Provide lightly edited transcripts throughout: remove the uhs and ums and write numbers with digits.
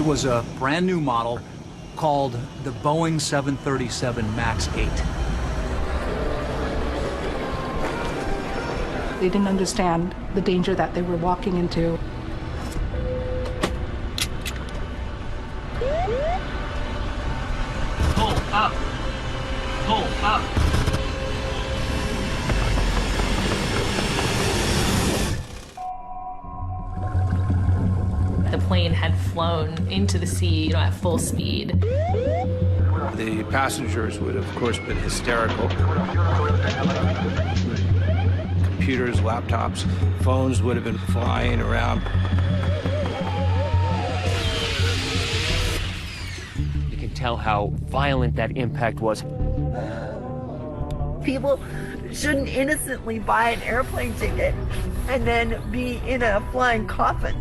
It was a brand new model called the Boeing 737 MAX 8. They didn't understand the danger that they were walking into. Pull up. Pull up. The plane had flown into the sea, at full speed. The passengers would, of course, been hysterical. Computers, laptops, phones would have been flying around. You can tell how violent that impact was. People shouldn't innocently buy an airplane ticket and then be in a flying coffin.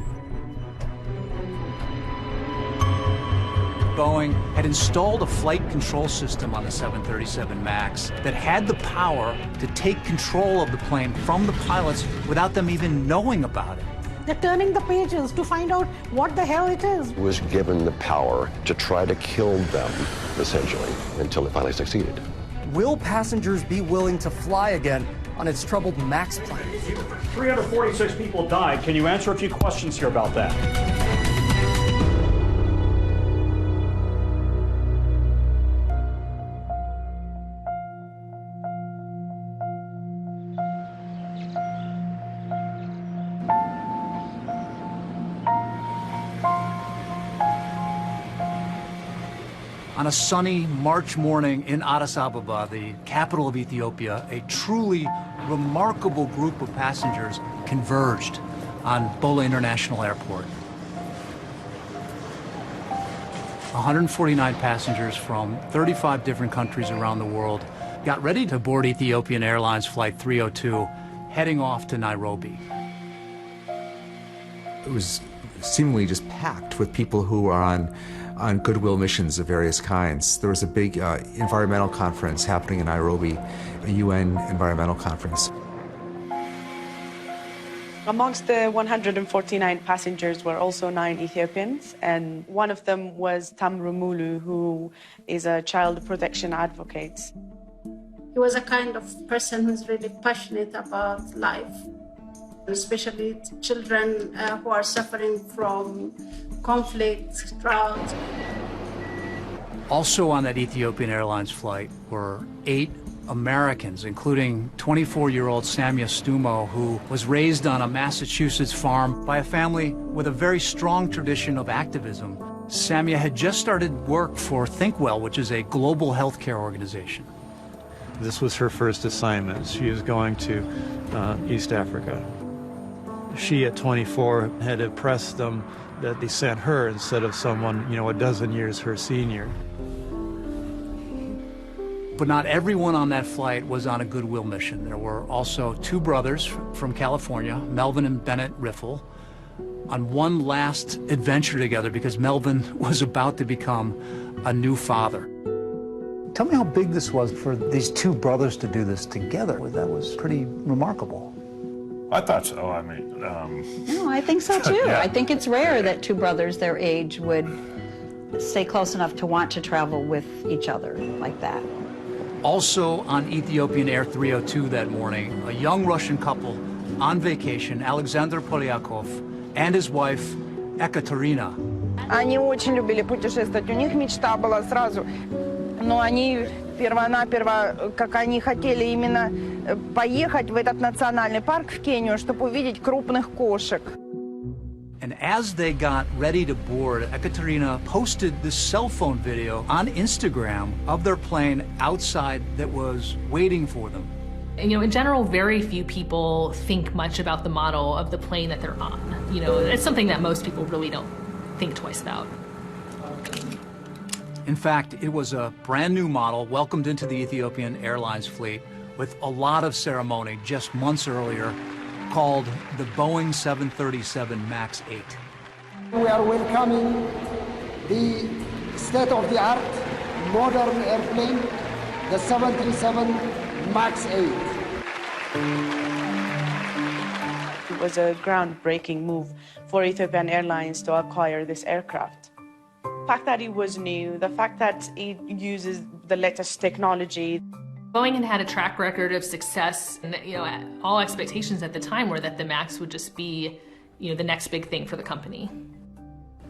Boeing had installed a flight control system on the 737 MAX that had the power to take control of the plane from the pilots without them even knowing about it. They're turning the pages to find out what the hell it is. Was given the power to try to kill them, essentially, until it finally succeeded. Will passengers be willing to fly again on its troubled MAX plane? 346 people died. Can you answer a few questions here about that? On a sunny March morning in Addis Ababa, the capital of Ethiopia, a truly remarkable group of passengers converged on Bola International Airport. 149 passengers from 35 different countries around the world got ready to board Ethiopian Airlines Flight 302, heading off to Nairobi. It was seemingly just packed with people who are on goodwill missions of various kinds. There was a big environmental conference happening in Nairobi, a UN environmental conference. Amongst the 149 passengers were also 9 Ethiopians, and one of them was Tamru Mulu, who is a child protection advocate. He was a kind of person who's really passionate about life, especially children who are suffering from conflict, drought. Also on that Ethiopian Airlines flight were 8 Americans, including 24-year-old Samia Stumo, who was raised on a Massachusetts farm by a family with a very strong tradition of activism. Samia had just started work for ThinkWell, which is a global healthcare organization. This was her first assignment. She was going to East Africa. She, at 24, had impressed them that they sent her instead of someone, a dozen years her senior. But not everyone on that flight was on a goodwill mission. There were also 2 brothers from California, Melvin and Bennett Riffle, on one last adventure together because Melvin was about to become a new father. Tell me how big this was for these 2 brothers to do this together. That was pretty remarkable. I thought so. I mean, No, I think so too. Yeah. I think it's rare that 2 brothers their age would stay close enough to want to travel with each other like that. Also on Ethiopian Air 302 that morning, a young Russian couple on vacation, Alexander Polyakov and his wife, Ekaterina. Они очень любили путешествовать. У них мечта была сразу, но они перво-наперво, как они хотели именно поехать в этот национальный парк в Кению, чтобы увидеть крупных кошек. And as they got ready to board, Ekaterina posted this cell phone video on Instagram of their plane outside that was waiting for them. In general, very few people think much about the model of the plane that they're on. It's something that most people really don't think twice about. In fact, it was a brand new model welcomed into the Ethiopian Airlines fleet with a lot of ceremony just months earlier, called the Boeing 737 MAX 8. We are welcoming the state-of-the-art modern airplane, the 737 MAX 8. It was a groundbreaking move for Ethiopian Airlines to acquire this aircraft. The fact that it was new, the fact that it uses the latest technology. Boeing had a track record of success, and all expectations at the time were that the MAX would just be, the next big thing for the company.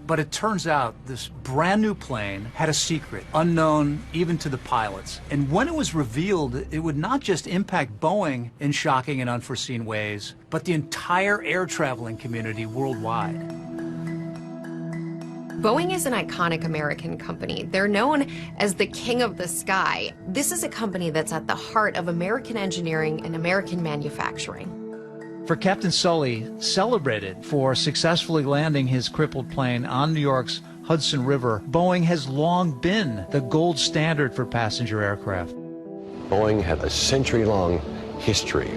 But it turns out this brand new plane had a secret, unknown even to the pilots. And when it was revealed, it would not just impact Boeing in shocking and unforeseen ways, but the entire air traveling community worldwide. Boeing is an iconic American company. They're known as the king of the sky. This is a company that's at the heart of American engineering and American manufacturing. For Captain Sully, celebrated for successfully landing his crippled plane on New York's Hudson River, Boeing has long been the gold standard for passenger aircraft. Boeing had a century-long history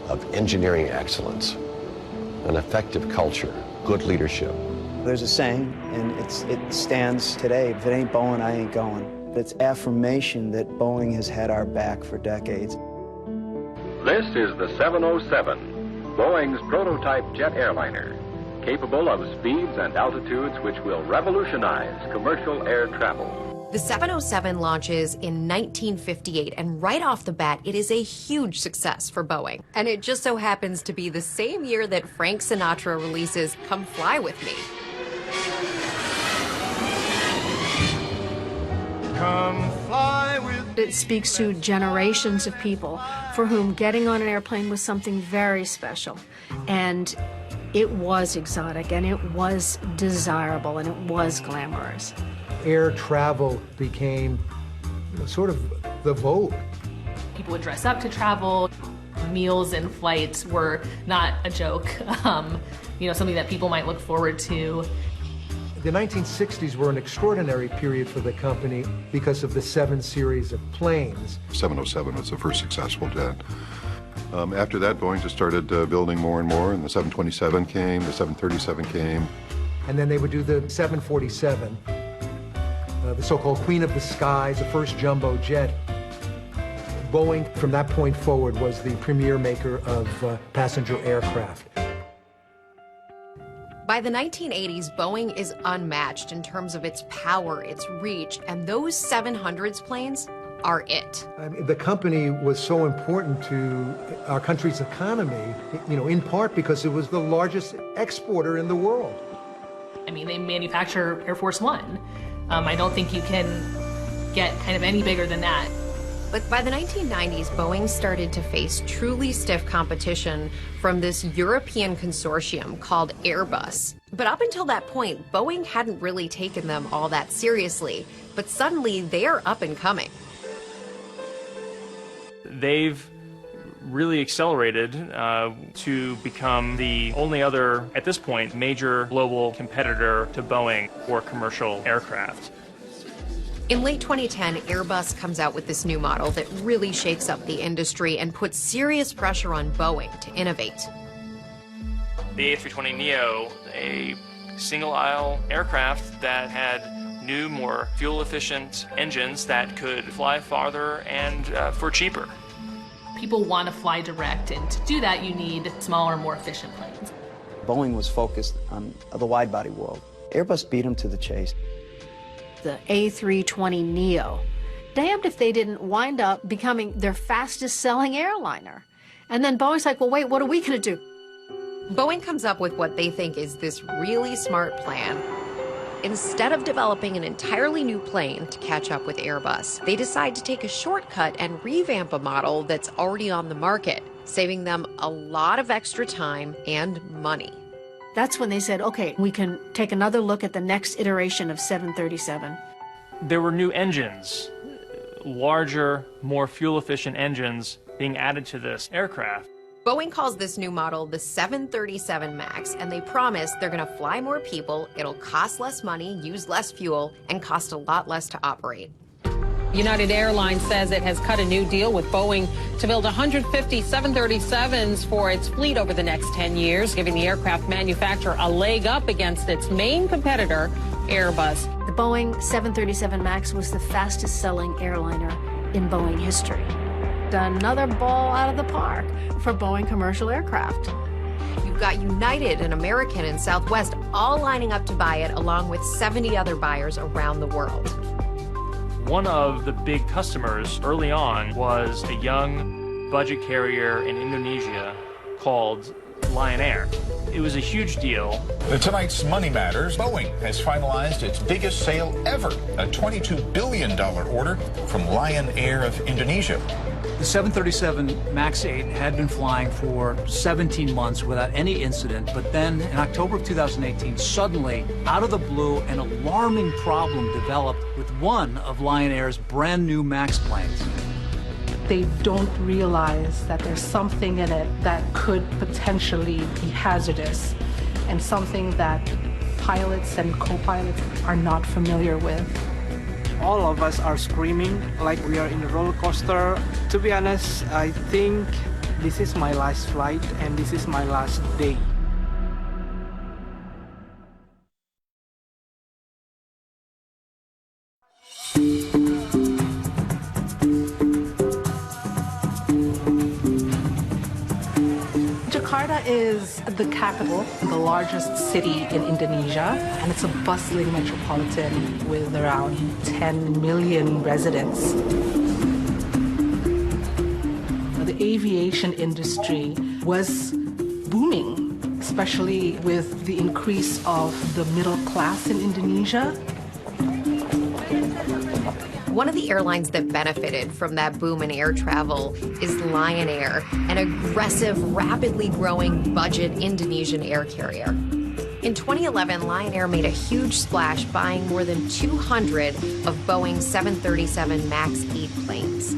of engineering excellence, an effective culture, good leadership. There's a saying, and it stands today: if it ain't Boeing, I ain't going. It's affirmation that Boeing has had our back for decades. This is the 707, Boeing's prototype jet airliner, capable of speeds and altitudes which will revolutionize commercial air travel. The 707 launches in 1958, and right off the bat, it is a huge success for Boeing. And it just so happens to be the same year that Frank Sinatra releases Come Fly With Me. Come fly with. It speaks to generations of people for whom getting on an airplane was something very special. And it was exotic, and it was desirable, and it was glamorous. Air travel became sort of the vogue. People would dress up to travel. Meals and flights were not a joke, something that people might look forward to. The 1960s were an extraordinary period for the company because of the 7 series of planes. 707 was the first successful jet. After that, Boeing just started building more and more, and the 727 came, the 737 came. And then they would do the 747, the so-called Queen of the Skies, the first jumbo jet. Boeing, from that point forward, was the premier maker of passenger aircraft. By the 1980s, Boeing is unmatched in terms of its power, its reach, and those 700s planes are it. I mean, the company was so important to our country's economy, in part because it was the largest exporter in the world. I mean, they manufacture Air Force One. I don't think you can get kind of any bigger than that. But by the 1990s, Boeing started to face truly stiff competition from this European consortium called Airbus. But up until that point, Boeing hadn't really taken them all that seriously. But suddenly, they're up and coming. They've really accelerated to become the only other, at this point, major global competitor to Boeing for commercial aircraft. In late 2010, Airbus comes out with this new model that really shakes up the industry and puts serious pressure on Boeing to innovate. The A320neo, a single-aisle aircraft that had new, more fuel-efficient engines that could fly farther and for cheaper. People want to fly direct, and to do that, you need smaller, more efficient planes. Boeing was focused on the wide-body world. Airbus beat them to the chase. The A320neo. Damned if they didn't wind up becoming their fastest-selling airliner. And then Boeing's like, well, wait, what are we going to do? Boeing comes up with what they think is this really smart plan. Instead of developing an entirely new plane to catch up with Airbus, they decide to take a shortcut and revamp a model that's already on the market, saving them a lot of extra time and money. That's when they said, okay, we can take another look at the next iteration of 737. There were new engines, larger, more fuel-efficient engines being added to this aircraft. Boeing calls this new model the 737 MAX, and they promise they're going to fly more people, it'll cost less money, use less fuel, and cost a lot less to operate. United Airlines says it has cut a new deal with Boeing to build 150 737s for its fleet over the next 10 years, giving the aircraft manufacturer a leg up against its main competitor, Airbus. The Boeing 737 MAX was the fastest-selling airliner in Boeing history. Another ball out of the park for Boeing commercial aircraft. You've got United and American and Southwest all lining up to buy it along with 70 other buyers around the world. One of the big customers early on was a young budget carrier in Indonesia called Lion Air. It was a huge deal. Tonight's Money Matters, Boeing has finalized its biggest sale ever, a $22 billion order from Lion Air of Indonesia. The 737 MAX 8 had been flying for 17 months without any incident, but then in October of 2018, suddenly, out of the blue, an alarming problem developed with one of Lion Air's brand new MAX planes. They don't realize that there's something in it that could potentially be hazardous and something that pilots and co-pilots are not familiar with. All of us are screaming like we are in a roller coaster. To be honest, I think this is my last flight and this is my last day. Jakarta is the capital, the largest city in Indonesia, and it's a bustling metropolitan with around 10 million residents. The aviation industry was booming, especially with the increase of the middle class in Indonesia. One of the airlines that benefited from that boom in air travel is Lion Air, an aggressive, rapidly growing budget Indonesian air carrier. In 2011, Lion Air made a huge splash buying more than 200 of Boeing's 737 MAX 8 planes.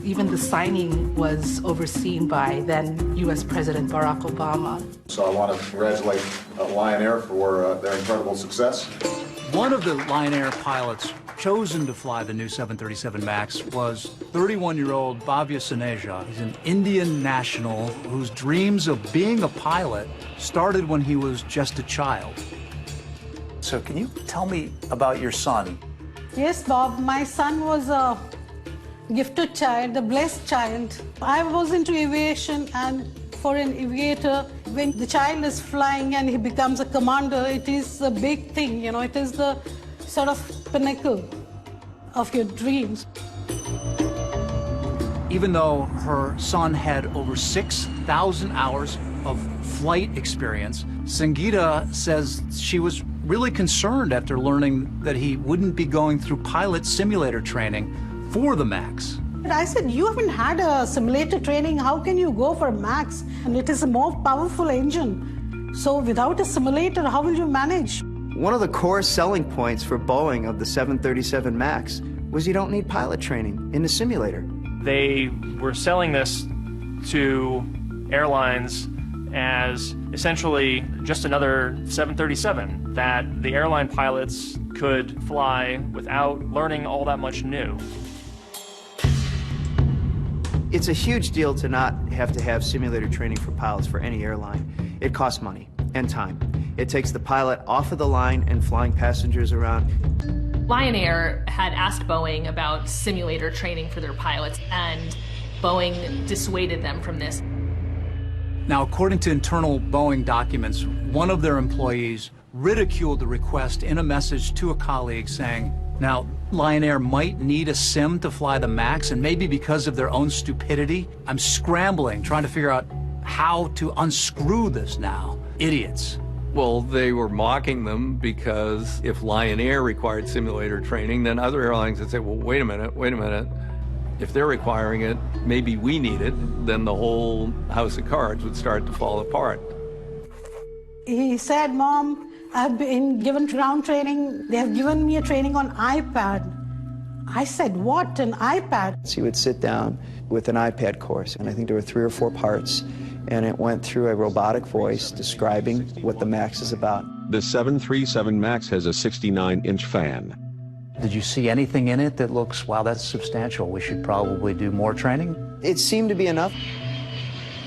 Even the signing was overseen by then U.S. President Barack Obama. So I want to congratulate Lion Air for their incredible success. One of the Lion Air pilots chosen to fly the new 737 MAX was 31-year-old Bhavya Saneja. He's an Indian national whose dreams of being a pilot started when he was just a child. So can you tell me about your son? Yes, Bob, my son was a gifted child, a blessed child. I was into aviation, and for an aviator, when the child is flying and he becomes a commander, it is a big thing, you know, it is the sort of pinnacle of your dreams. Even though her son had over 6,000 hours of flight experience, Sangeeta says she was really concerned after learning that he wouldn't be going through pilot simulator training for the MAX. But I said, you haven't had a simulator training, how can you go for MAX? And it is a more powerful engine. So without a simulator, how will you manage? One of the core selling points for Boeing of the 737 MAX was you don't need pilot training in the simulator. They were selling this to airlines as essentially just another 737 that the airline pilots could fly without learning all that much new. It's a huge deal to not have to have simulator training for pilots for any airline. It costs money and time. It takes the pilot off of the line and flying passengers around. Lion Air had asked Boeing about simulator training for their pilots, and Boeing dissuaded them from this. Now, according to internal Boeing documents, one of their employees ridiculed the request in a message to a colleague saying, now, Lion Air might need a sim to fly the MAX, and maybe because of their own stupidity, I'm scrambling, trying to figure out how to unscrew this now. Idiots. Well, they were mocking them because if Lion Air required simulator training, then other airlines would say, well, wait a minute. If they're requiring it, maybe we need it. Then the whole house of cards would start to fall apart. He said, Mom, I've been given ground training. They have given me a training on iPad. I said, what, an iPad? So he would sit down with an iPad course, and I think there were 3 or 4 parts, and it went through a robotic voice describing what the MAX is about. The 737 MAX has a 69-inch fan. Did you see anything in it that looks, wow, that's substantial, we should probably do more training? It seemed to be enough.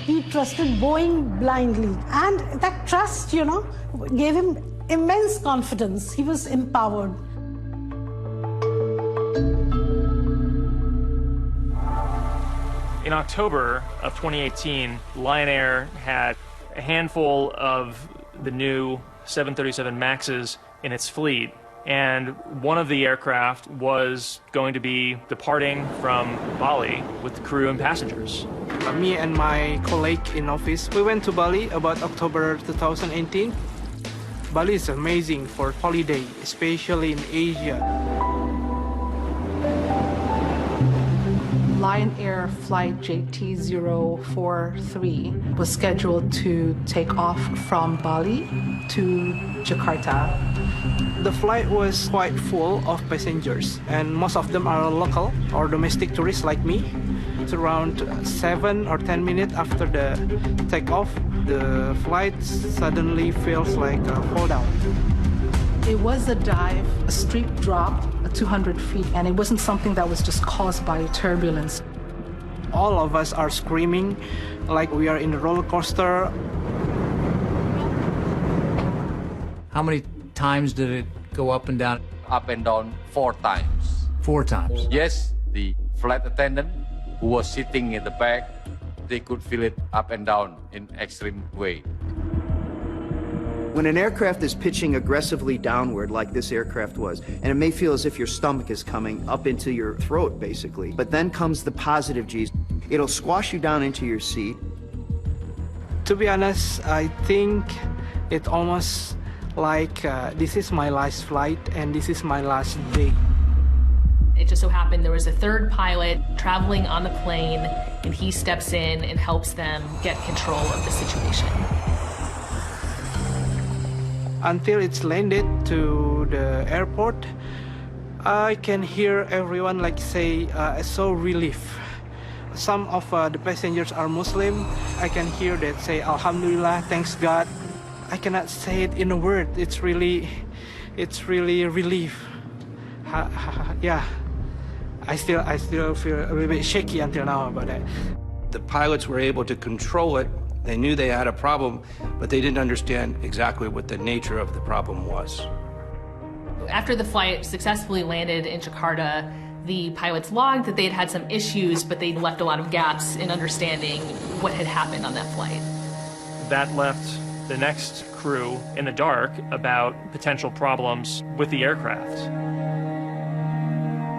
He trusted Boeing blindly, and that trust, you know, gave him immense confidence. He was empowered. In October of 2018, Lion Air had a handful of the new 737 MAXs in its fleet. And one of the aircraft was going to be departing from Bali with the crew and passengers. Me and my colleague in office, we went to Bali about October 2018. Bali is amazing for holiday, especially in Asia. Lion Air flight JT043 was scheduled to take off from Bali to Jakarta. The flight was quite full of passengers, and most of them are local or domestic tourists like me. It's around 7 or 10 minutes after the takeoff, the flight suddenly feels like a fall down. It was a dive, a steep drop, 200 feet, and it wasn't something that was just caused by turbulence. All of us are screaming like we are in a roller coaster. How many times did it go up and down? Up and down 4 times. 4 times? Yes, the flight attendant who was sitting in the back, they could feel it up and down in extreme way. When an aircraft is pitching aggressively downward like this aircraft was, and it may feel as if your stomach is coming up into your throat, basically, but then comes the positive G's. It'll squash you down into your seat. To be honest, I think it almost like this is my last flight and this is my last day. It just so happened there was a third pilot traveling on the plane, and he steps in and helps them get control of the situation. Until it's landed to the airport, I can hear everyone like say, so relief. Some of the passengers are Muslim. I can hear that say, Alhamdulillah, thanks God. I cannot say it in a word. It's really relief. Yeah, I still feel a little bit shaky until now about that. The pilots were able to control it. They knew they had a problem, but they didn't understand exactly what the nature of the problem was. After the flight successfully landed in Jakarta, the pilots logged that they'd had some issues, but they'd left a lot of gaps in understanding what had happened on that flight. That left the next crew in the dark about potential problems with the aircraft.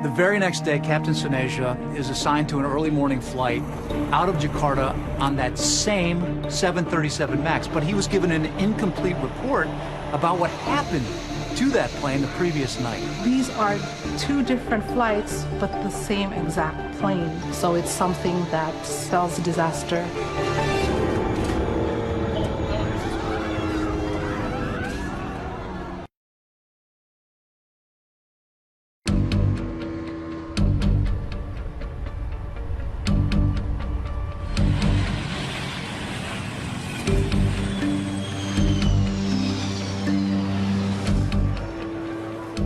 The very next day, Captain Suneja is assigned to an early morning flight out of Jakarta on that same 737 MAX, but he was given an incomplete report about what happened to that plane the previous night. These are 2 different flights, but the same exact plane. So it's something that spells disaster.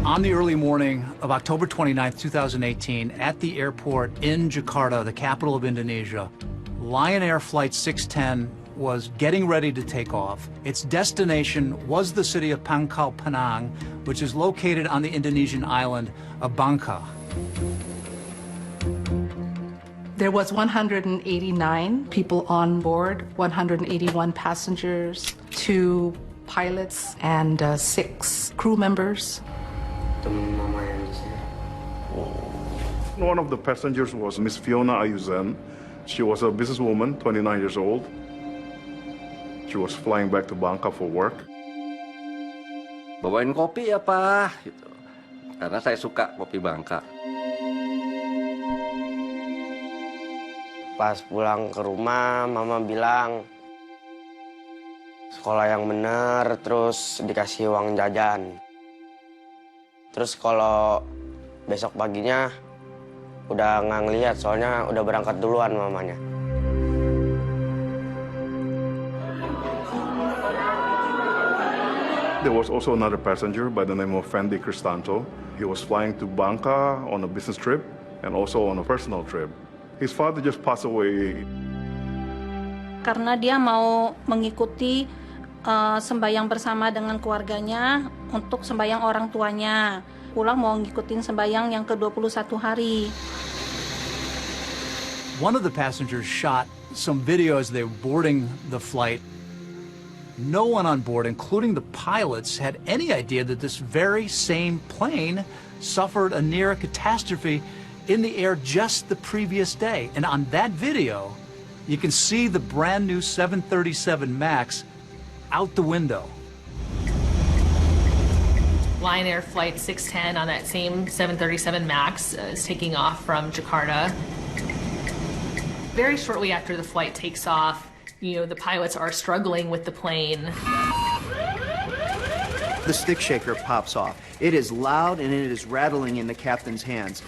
On the early morning of October 29, 2018, at the airport in Jakarta, the capital of Indonesia, Lion Air Flight 610 was getting ready to take off. Its destination was the city of Pangkal Pinang, which is located on the Indonesian island of Bangka. There was 189 people on board, 181 passengers, 2 pilots, and 6 crew members. One of the passengers was Miss Fiona Ayuzen. She was a businesswoman, 29 years old. She was flying back to Bangka for work. Bawain kopi ya Pak, gitu. Karena saya suka kopi Bangka. Pas pulang ke rumah, Mama bilang sekolah yang bener, terus dikasih uang jajan. Terus kalau besok paginya udah nggak ngeliat, soalnya udah berangkat duluan mamanya. There was also another passenger by the name of Fendi Cristanto. He was flying to Bangka on a business trip and also on a personal trip. His father just passed away. Karena dia mau mengikuti sembayang bersama dengan keluarganya untuk sembayang orang tuanya. Pulang mau ngikutin sembayang yang ke-21 hari. One of the passengers shot some video as they were boarding the flight. No one on board, including the pilots, had any idea that this very same plane suffered a near catastrophe in the air just the previous day. And on that video, you can see the brand new 737 MAX out the window. Lion Air Flight 610 on that same 737 MAX is taking off from Jakarta. Very shortly after the flight takes off, the pilots are struggling with the plane. The stick shaker pops off. It is loud and it is rattling in the captain's hands.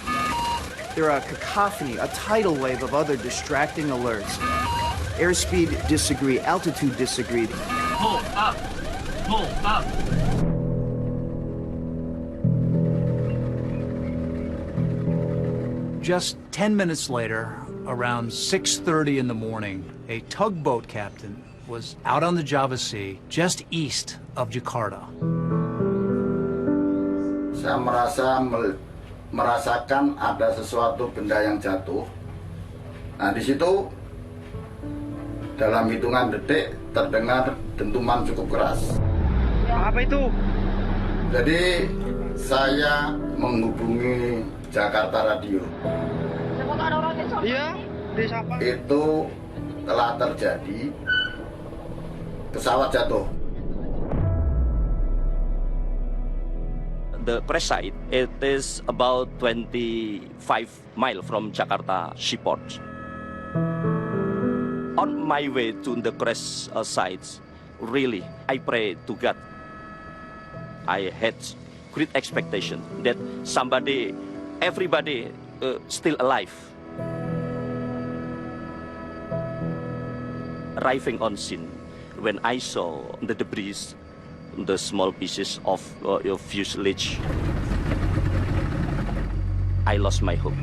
There are a cacophony, a tidal wave of other distracting alerts. Airspeed disagree, altitude disagreed. Pull up, pull up. Just 10 minutes later, around 6:30 in the morning, a tugboat captain was out on the Java Sea, just east of Jakarta. Saya merasakan ada sesuatu benda yang jatuh. Nah, di situ dalam hitungan detik terdengar dentuman cukup keras. Apa itu? Jadi saya menghubungi Jakarta Radio. Iya, itu telah terjadi pesawat jatuh. The crash site, it is about 25 miles from Jakarta seaport. On my way to the crash site, really, I pray to God. I had great expectation that everybody still alive. Arriving on scene, when I saw the debris, the small pieces of your fuselage, I lost my hope.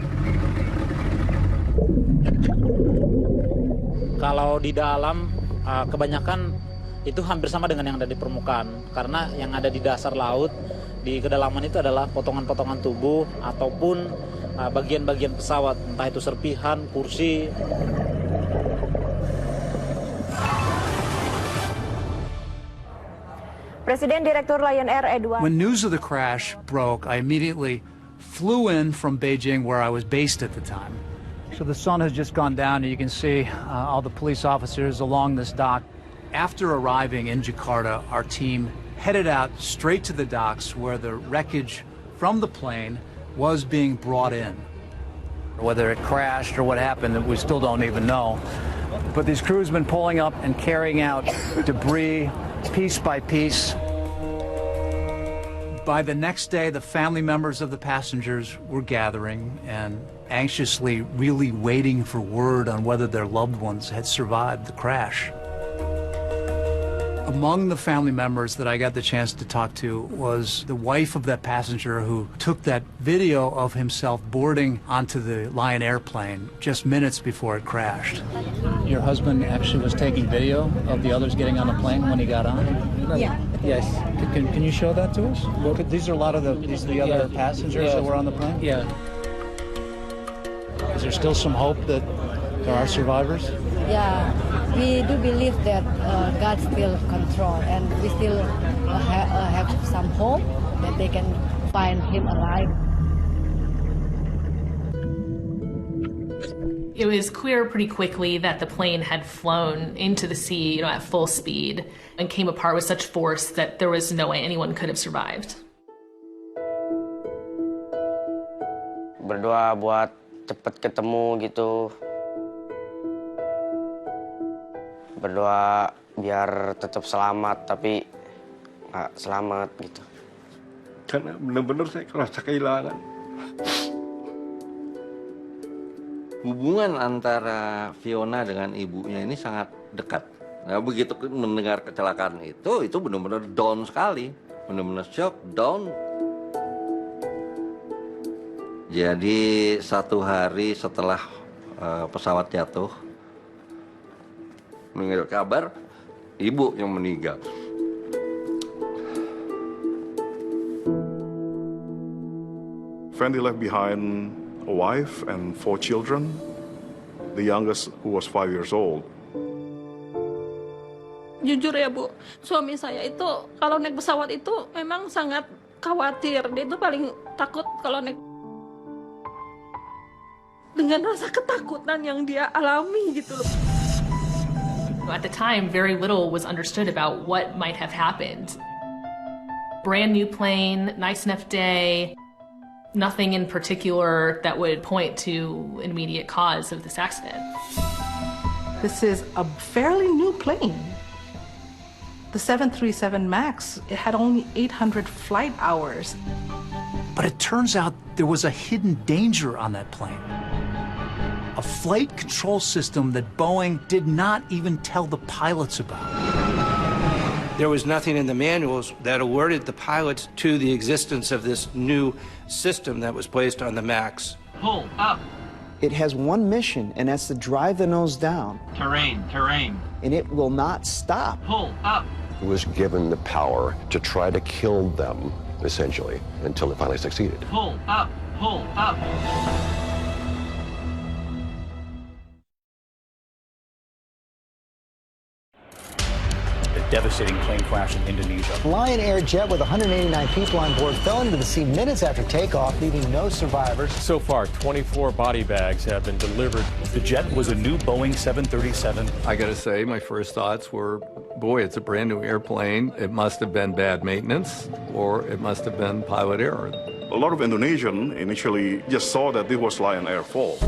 Kalau di dalam, kebanyakan itu hampir sama dengan yang ada di permukaan. Karena yang ada di dasar laut, di kedalaman itu adalah potongan-potongan tubuh ataupun bagian-bagian pesawat, entah itu serpihan, kursi. Presiden Direktur Lion Air Edward. When news of the crash broke, I immediately flew in from Beijing, where I was based at the time. So the sun has just gone down, and you can see all the police officers along this dock. After arriving in Jakarta, our team headed out straight to the docks where the wreckage from the plane was being brought in. Whether it crashed or what happened, we still don't even know. But these crews have been pulling up and carrying out debris piece by piece. By the next day, the family members of the passengers were gathering and anxiously really waiting for word on whether their loved ones had survived the crash. Among the family members that I got the chance to talk to was the wife of that passenger who took that video of himself boarding onto the Lion airplane just minutes before it crashed. Your husband actually was taking video of the others getting on the plane when he got on? Yeah. Yes. Can you show that to us? These are a lot of the other passengers that were on the plane? Yeah. Is there still some hope that there are survivors? Yeah, we do believe that God still control, and we still have some hope that they can find him alive. It was clear pretty quickly that the plane had flown into the sea, at full speed, and came apart with such force that there was no way anyone could have survived. Berdoa buat cepet ketemu gitu. Berdoa biar tetap selamat, tapi nggak selamat gitu. Karena benar-benar saya kerasa kehilangan. Hubungan antara Fiona dengan ibunya ini sangat dekat. Nah, begitu mendengar kecelakaan itu benar-benar down sekali. Benar-benar shock, down. Jadi 1 hari setelah pesawat jatuh, mendengar kabar ibu yang meninggal. Fendi left behind a wife and 4 children, the youngest who was 5 years old. Jujur ya Bu, suami saya itu kalau naik pesawat itu memang sangat khawatir. Dia itu paling takut kalau naik. Dengan rasa ketakutan yang dia alami gitu loh. At the time, very little was understood about what might have happened. Brand new plane, nice enough day, nothing in particular that would point to an immediate cause of this accident. This is a fairly new plane. The 737 MAX, it had only 800 flight hours. But it turns out there was a hidden danger on that plane. A flight control system that Boeing did not even tell the pilots about. There was nothing in the manuals that alerted the pilots to the existence of this new system that was placed on the MAX. Pull up. It has one mission, and that's to drive the nose down. Terrain. And it will not stop. Pull up. It was given the power to try to kill them, essentially, until it finally succeeded. Pull up. Pull up. Devastating plane crash in Indonesia. Lion Air jet with 189 people on board fell into the sea minutes after takeoff, leaving no survivors. So far, 24 body bags have been delivered. The jet was a new Boeing 737. I got to say, my first thoughts were, boy, it's a brand new airplane. It must have been bad maintenance, or it must have been pilot error. A lot of Indonesians initially just saw that this was Lion Air fault.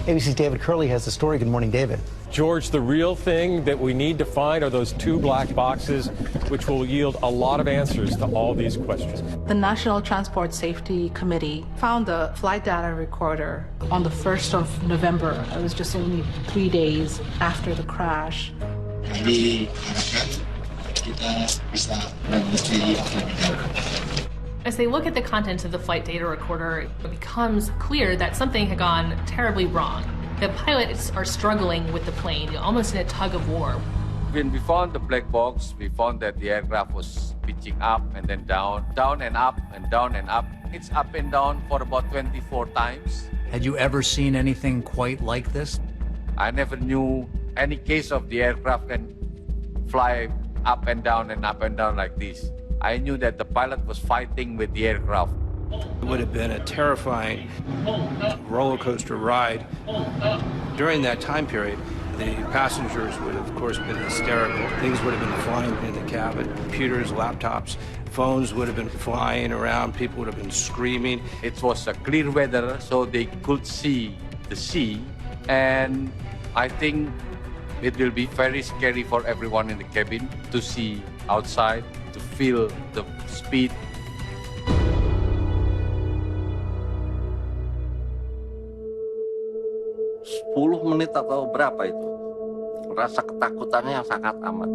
ABC's David Curley has the story. Good morning, David. George, the real thing that we need to find are those two black boxes, which will yield a lot of answers to all these questions. The National Transport Safety Committee found the flight data recorder on the 1st of November. It was just only 3 days after the crash. As they look at the contents of the flight data recorder, it becomes clear that something had gone terribly wrong. The pilots are struggling with the plane, almost in a tug of war. When we found the black box, we found that the aircraft was pitching up and then down, down and up, and down and up. It's up and down for about 24 times. Had you ever seen anything quite like this? I never knew any case of the aircraft can fly up and down like this. I knew that the pilot was fighting with the aircraft. It would have been a terrifying roller coaster ride. During that time period, the passengers would have, of course, been hysterical. Things would have been flying in the cabin. Computers, laptops, phones would have been flying around. People would have been screaming. It was a clear weather, so they could see the sea. And I think it will be very scary for everyone in the cabin to see outside, to feel the speed. Sepuluh menit atau berapa itu? Rasa ketakutannya yang sangat amat.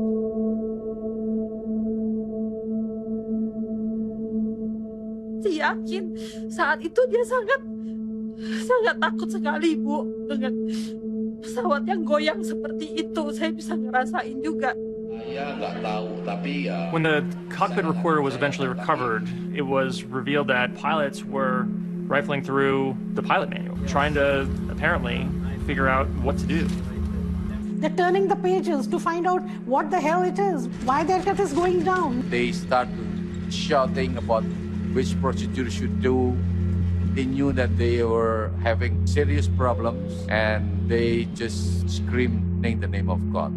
Saya yakin saat itu dia sangat takut sekali, Bu, dengan pesawat yang goyang seperti itu. Saya bisa ngerasain juga. When the cockpit recorder was eventually recovered, it was revealed that pilots were rifling through the pilot manual, trying to apparently figure out what to do. They're turning the pages to find out what the hell it is, why the aircraft is going down. They started shouting about which procedure should do. They knew that they were having serious problems, and they just screamed the name of God.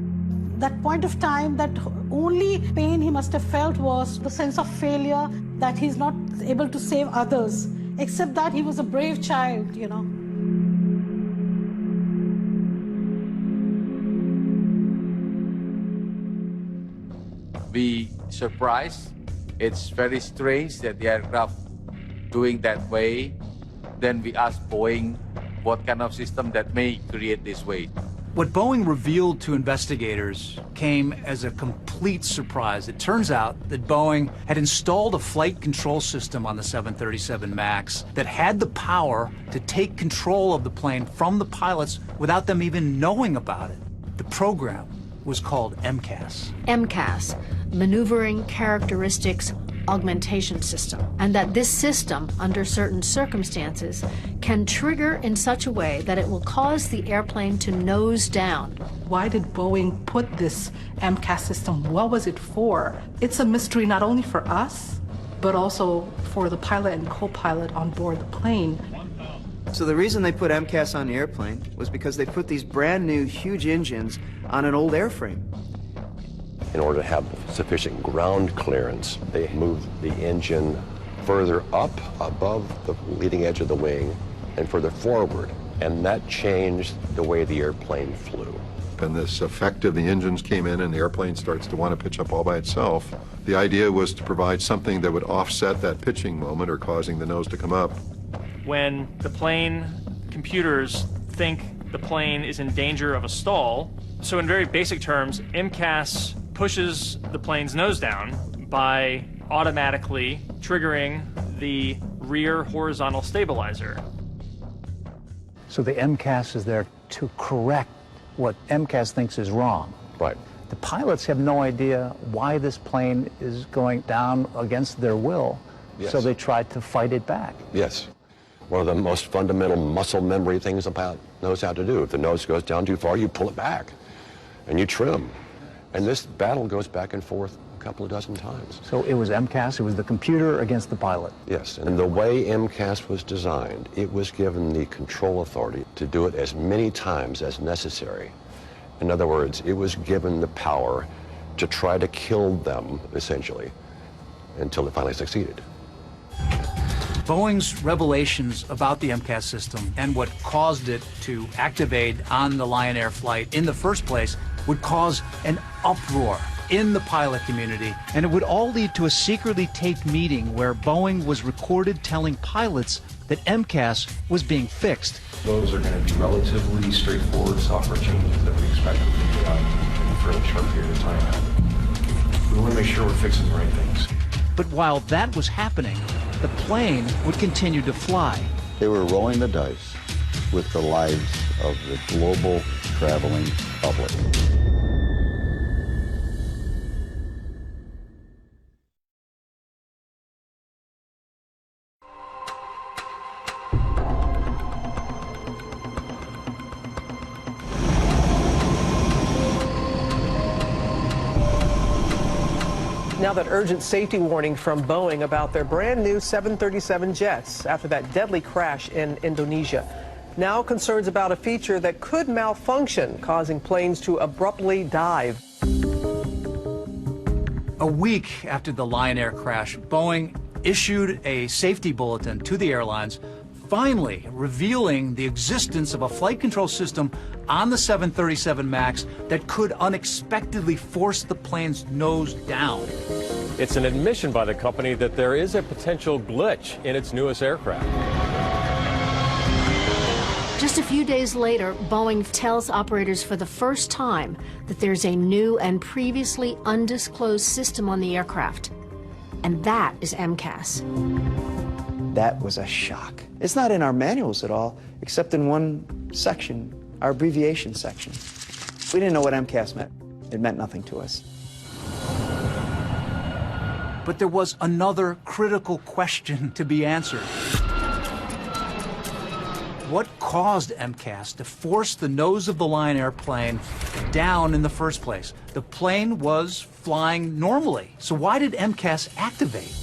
That point of time, that only pain he must have felt was the sense of failure, that he's not able to save others. Except that he was a brave child, you know. We surprised. It's very strange that the aircraft doing that way. Then we asked Boeing what kind of system that may create this way. What Boeing revealed to investigators came as a complete surprise. It turns out that Boeing had installed a flight control system on the 737 MAX that had the power to take control of the plane from the pilots without them even knowing about it. The program was called MCAS. MCAS, Maneuvering Characteristics augmentation system, and that this system, under certain circumstances, can trigger in such a way that it will cause the airplane to nose down. Why did Boeing put this MCAS system? What was it for? It's a mystery not only for us, but also for the pilot and co-pilot on board the plane. So the reason they put MCAS on the airplane was because they put these brand new huge engines on an old airframe. In order to have sufficient ground clearance, they moved the engine further up above the leading edge of the wing and further forward, and that changed the way the airplane flew. And this effect of the engines came in and the airplane starts to want to pitch up all by itself. The idea was to provide something that would offset that pitching moment or causing the nose to come up. When the plane computers think the plane is in danger of a stall, so in very basic terms, MCAS pushes the plane's nose down by automatically triggering the rear horizontal stabilizer. So the MCAS is there to correct what MCAS thinks is wrong. Right. The pilots have no idea why this plane is going down against their will, Yes. so they try to fight it back. Yes. One of the most fundamental muscle memory things about knows how to do. If the nose goes down too far, you pull it back and you trim. And this battle goes back and forth a couple of dozen times. So it was MCAS, it was the computer against the pilot. Yes, and the way MCAS was designed, it was given the control authority to do it as many times as necessary. In other words, it was given the power to try to kill them, essentially, until it finally succeeded. Boeing's revelations about the MCAS system and what caused it to activate on the Lion Air flight in the first place would cause an uproar in the pilot community, and it would all lead to a secretly taped meeting where Boeing was recorded telling pilots that MCAS was being fixed. Those are going to be relatively straightforward software changes that we expect to be done in a fairly short period of time. We want to make sure we're fixing the right things. But while that was happening, the plane would continue to fly. They were rolling the dice with the lives of the global traveling public. Now that urgent safety warning from Boeing about their brand new 737 jets after that deadly crash in Indonesia. Now concerns about a feature that could malfunction, causing planes to abruptly dive. A week after the Lion Air crash, Boeing issued a safety bulletin to the airlines, finally revealing the existence of a flight control system on the 737 MAX that could unexpectedly force the plane's nose down. It's an admission by the company that there is a potential glitch in its newest aircraft. Just a few days later, Boeing tells operators for the first time that there's a new and previously undisclosed system on the aircraft, and that is MCAS. That was a shock. It's not in our manuals at all, except in one section, our abbreviation section. We didn't know what MCAS meant. It meant nothing to us. But there was another critical question to be answered. What caused MCAS to force the nose of the Lion airplane down in the first place? The plane was flying normally, so why did MCAS activate?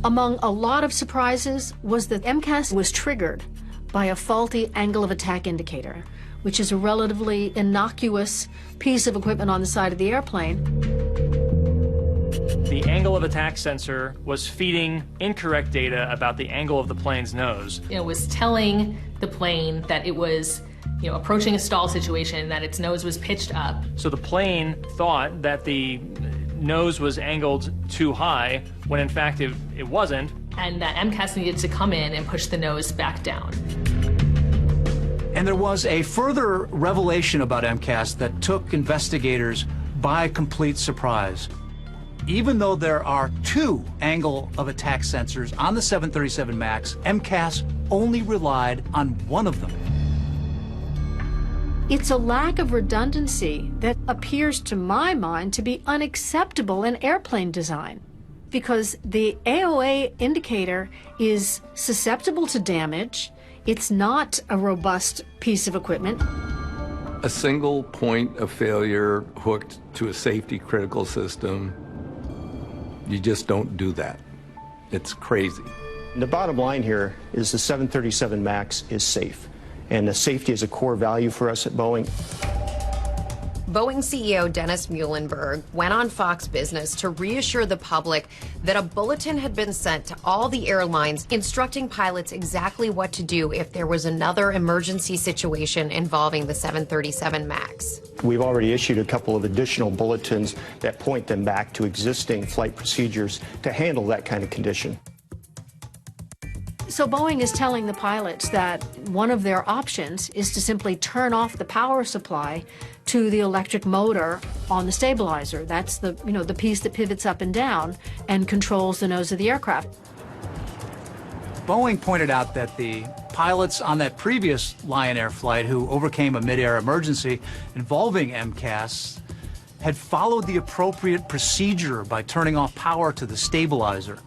Among a lot of surprises was that MCAS was triggered by a faulty angle of attack indicator, which is a relatively innocuous piece of equipment on the side of the airplane. The angle of attack sensor was feeding incorrect data about the angle of the plane's nose. It was telling the plane that it was, approaching a stall situation, that its nose was pitched up. So the plane thought that the nose was angled too high, when in fact it wasn't. And that MCAS needed to come in and push the nose back down. And there was a further revelation about MCAS that took investigators by complete surprise. Even though there are two angle of attack sensors on the 737 MAX, MCAS only relied on one of them. It's a lack of redundancy that appears to my mind to be unacceptable in airplane design. because the AOA indicator is susceptible to damage. It's not a robust piece of equipment. A single point of failure hooked to a safety critical system, you just don't do that. It's crazy. The bottom line here is the 737 MAX is safe, and the safety is a core value for us at Boeing. Boeing CEO Dennis Muhlenberg went on Fox Business to reassure the public that a bulletin had been sent to all the airlines instructing pilots exactly what to do if there was another emergency situation involving the 737 MAX. We've already issued a couple of additional bulletins that point them back to existing flight procedures to handle that kind of condition. So Boeing is telling the pilots that one of their options is to simply turn off the power supply to the electric motor on the stabilizer. That's the, the piece that pivots up and down and controls the nose of the aircraft. Boeing pointed out that the pilots on that previous Lion Air flight who overcame a mid-air emergency involving MCAS had followed the appropriate procedure by turning off power to the stabilizer.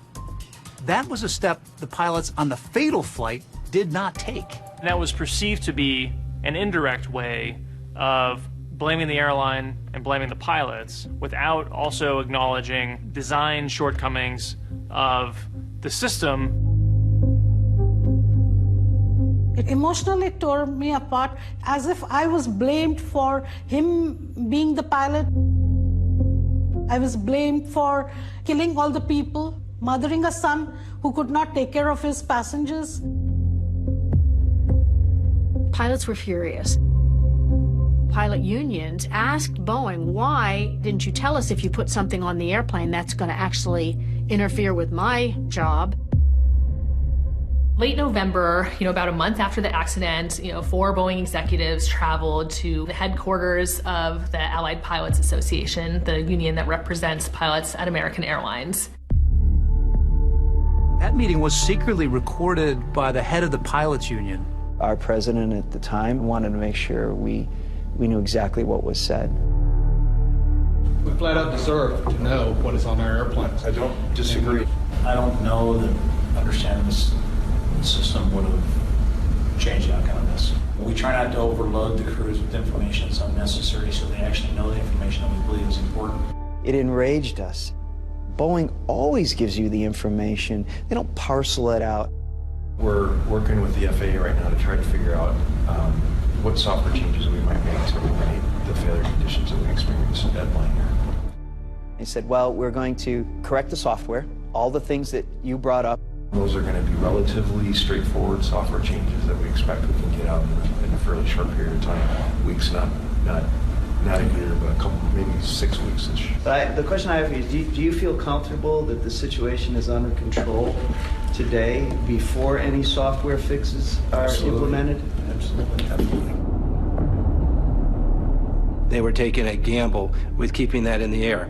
That was a step the pilots on the fatal flight did not take. That was perceived to be an indirect way of blaming the airline and blaming the pilots without also acknowledging design shortcomings of the system. It emotionally tore me apart, as if I was blamed for him being the pilot. I was blamed for killing all the people, mothering a son who could not take care of his passengers. Pilots were furious. Pilot unions asked Boeing, why didn't you tell us if you put something on the airplane that's going to actually interfere with my job? Late November, about a month after the accident, 4 Boeing executives traveled to the headquarters of the Allied Pilots Association, the union that represents pilots at American Airlines. That meeting was secretly recorded by the head of the pilots union. Our president at the time wanted to make sure we knew exactly what was said. We flat out deserve to know what is on our airplanes. I don't disagree. I don't know that understanding this system would have changed the outcome of this. We try not to overload the crews with information that's unnecessary so they actually know the information that we believe is important. It enraged us. Boeing always gives you the information. They don't parcel it out. We're working with the FAA right now to try to figure out what software changes we might make to eliminate the failure conditions that we experienced at Dateline here. They said, well, we're going to correct the software, all the things that you brought up. Those are going to be relatively straightforward software changes that we expect we can get out in a fairly short period of time. Weeks, not a year, but a couple, maybe 6 weeks-ish. But the question I have for you is, do you feel comfortable that the situation is under control today before any software fixes are implemented? Absolutely. They were taking a gamble with keeping that in the air.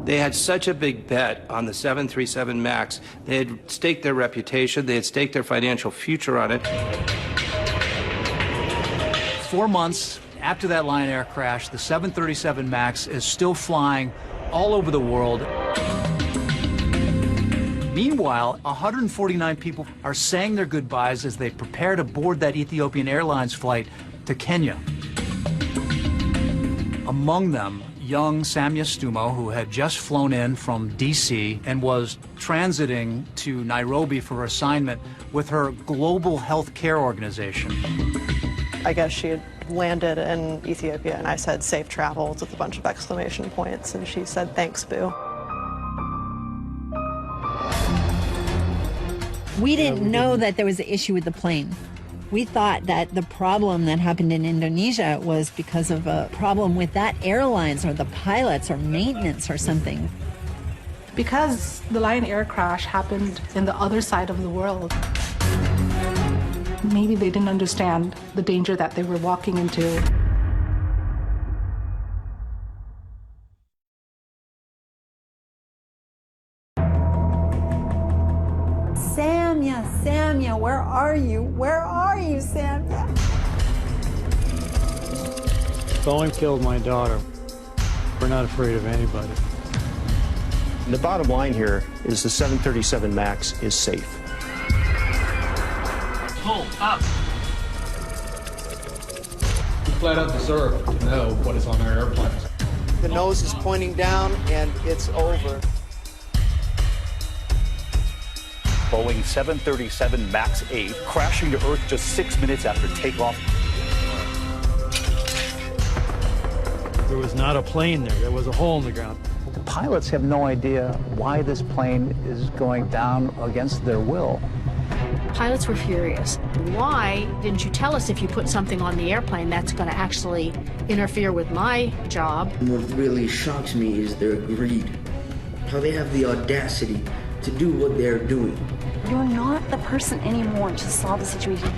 They had such a big bet on the 737 MAX. They had staked their reputation. They had staked their financial future on it. 4 months after that Lion Air crash, the 737 MAX is still flying all over the world. Meanwhile, 149 people are saying their goodbyes as they prepare to board that Ethiopian Airlines flight to Kenya. Among them, young Samia Stumo, who had just flown in from D.C. and was transiting to Nairobi for her assignment with her global health care organization. I guess she had landed in Ethiopia, and I said, safe travels with a bunch of exclamation points, and she said, thanks, boo. We didn't know that there was an issue with the plane. We thought that the problem that happened in Indonesia was because of a problem with that airlines or the pilots or maintenance or something. Because the Lion Air crash happened in the other side of the world, maybe they didn't understand the danger that they were walking into. Samia, where are you? Where are you, Samia? Boeing killed my daughter. We're not afraid of anybody. And the bottom line here is the 737 MAX is safe. Pull up. We flat out deserve to know what is on our airplanes. The nose is pointing down, and it's over. Boeing 737 MAX 8 crashing to Earth just 6 minutes after takeoff. There was not a plane there. There was a hole in the ground. The pilots have no idea why this plane is going down against their will. Pilots were furious. Why didn't you tell us if you put something on the airplane that's going to actually interfere with my job? What really shocks me is their greed. How they have the audacity to do what they're doing. You're not the person anymore to solve the situation.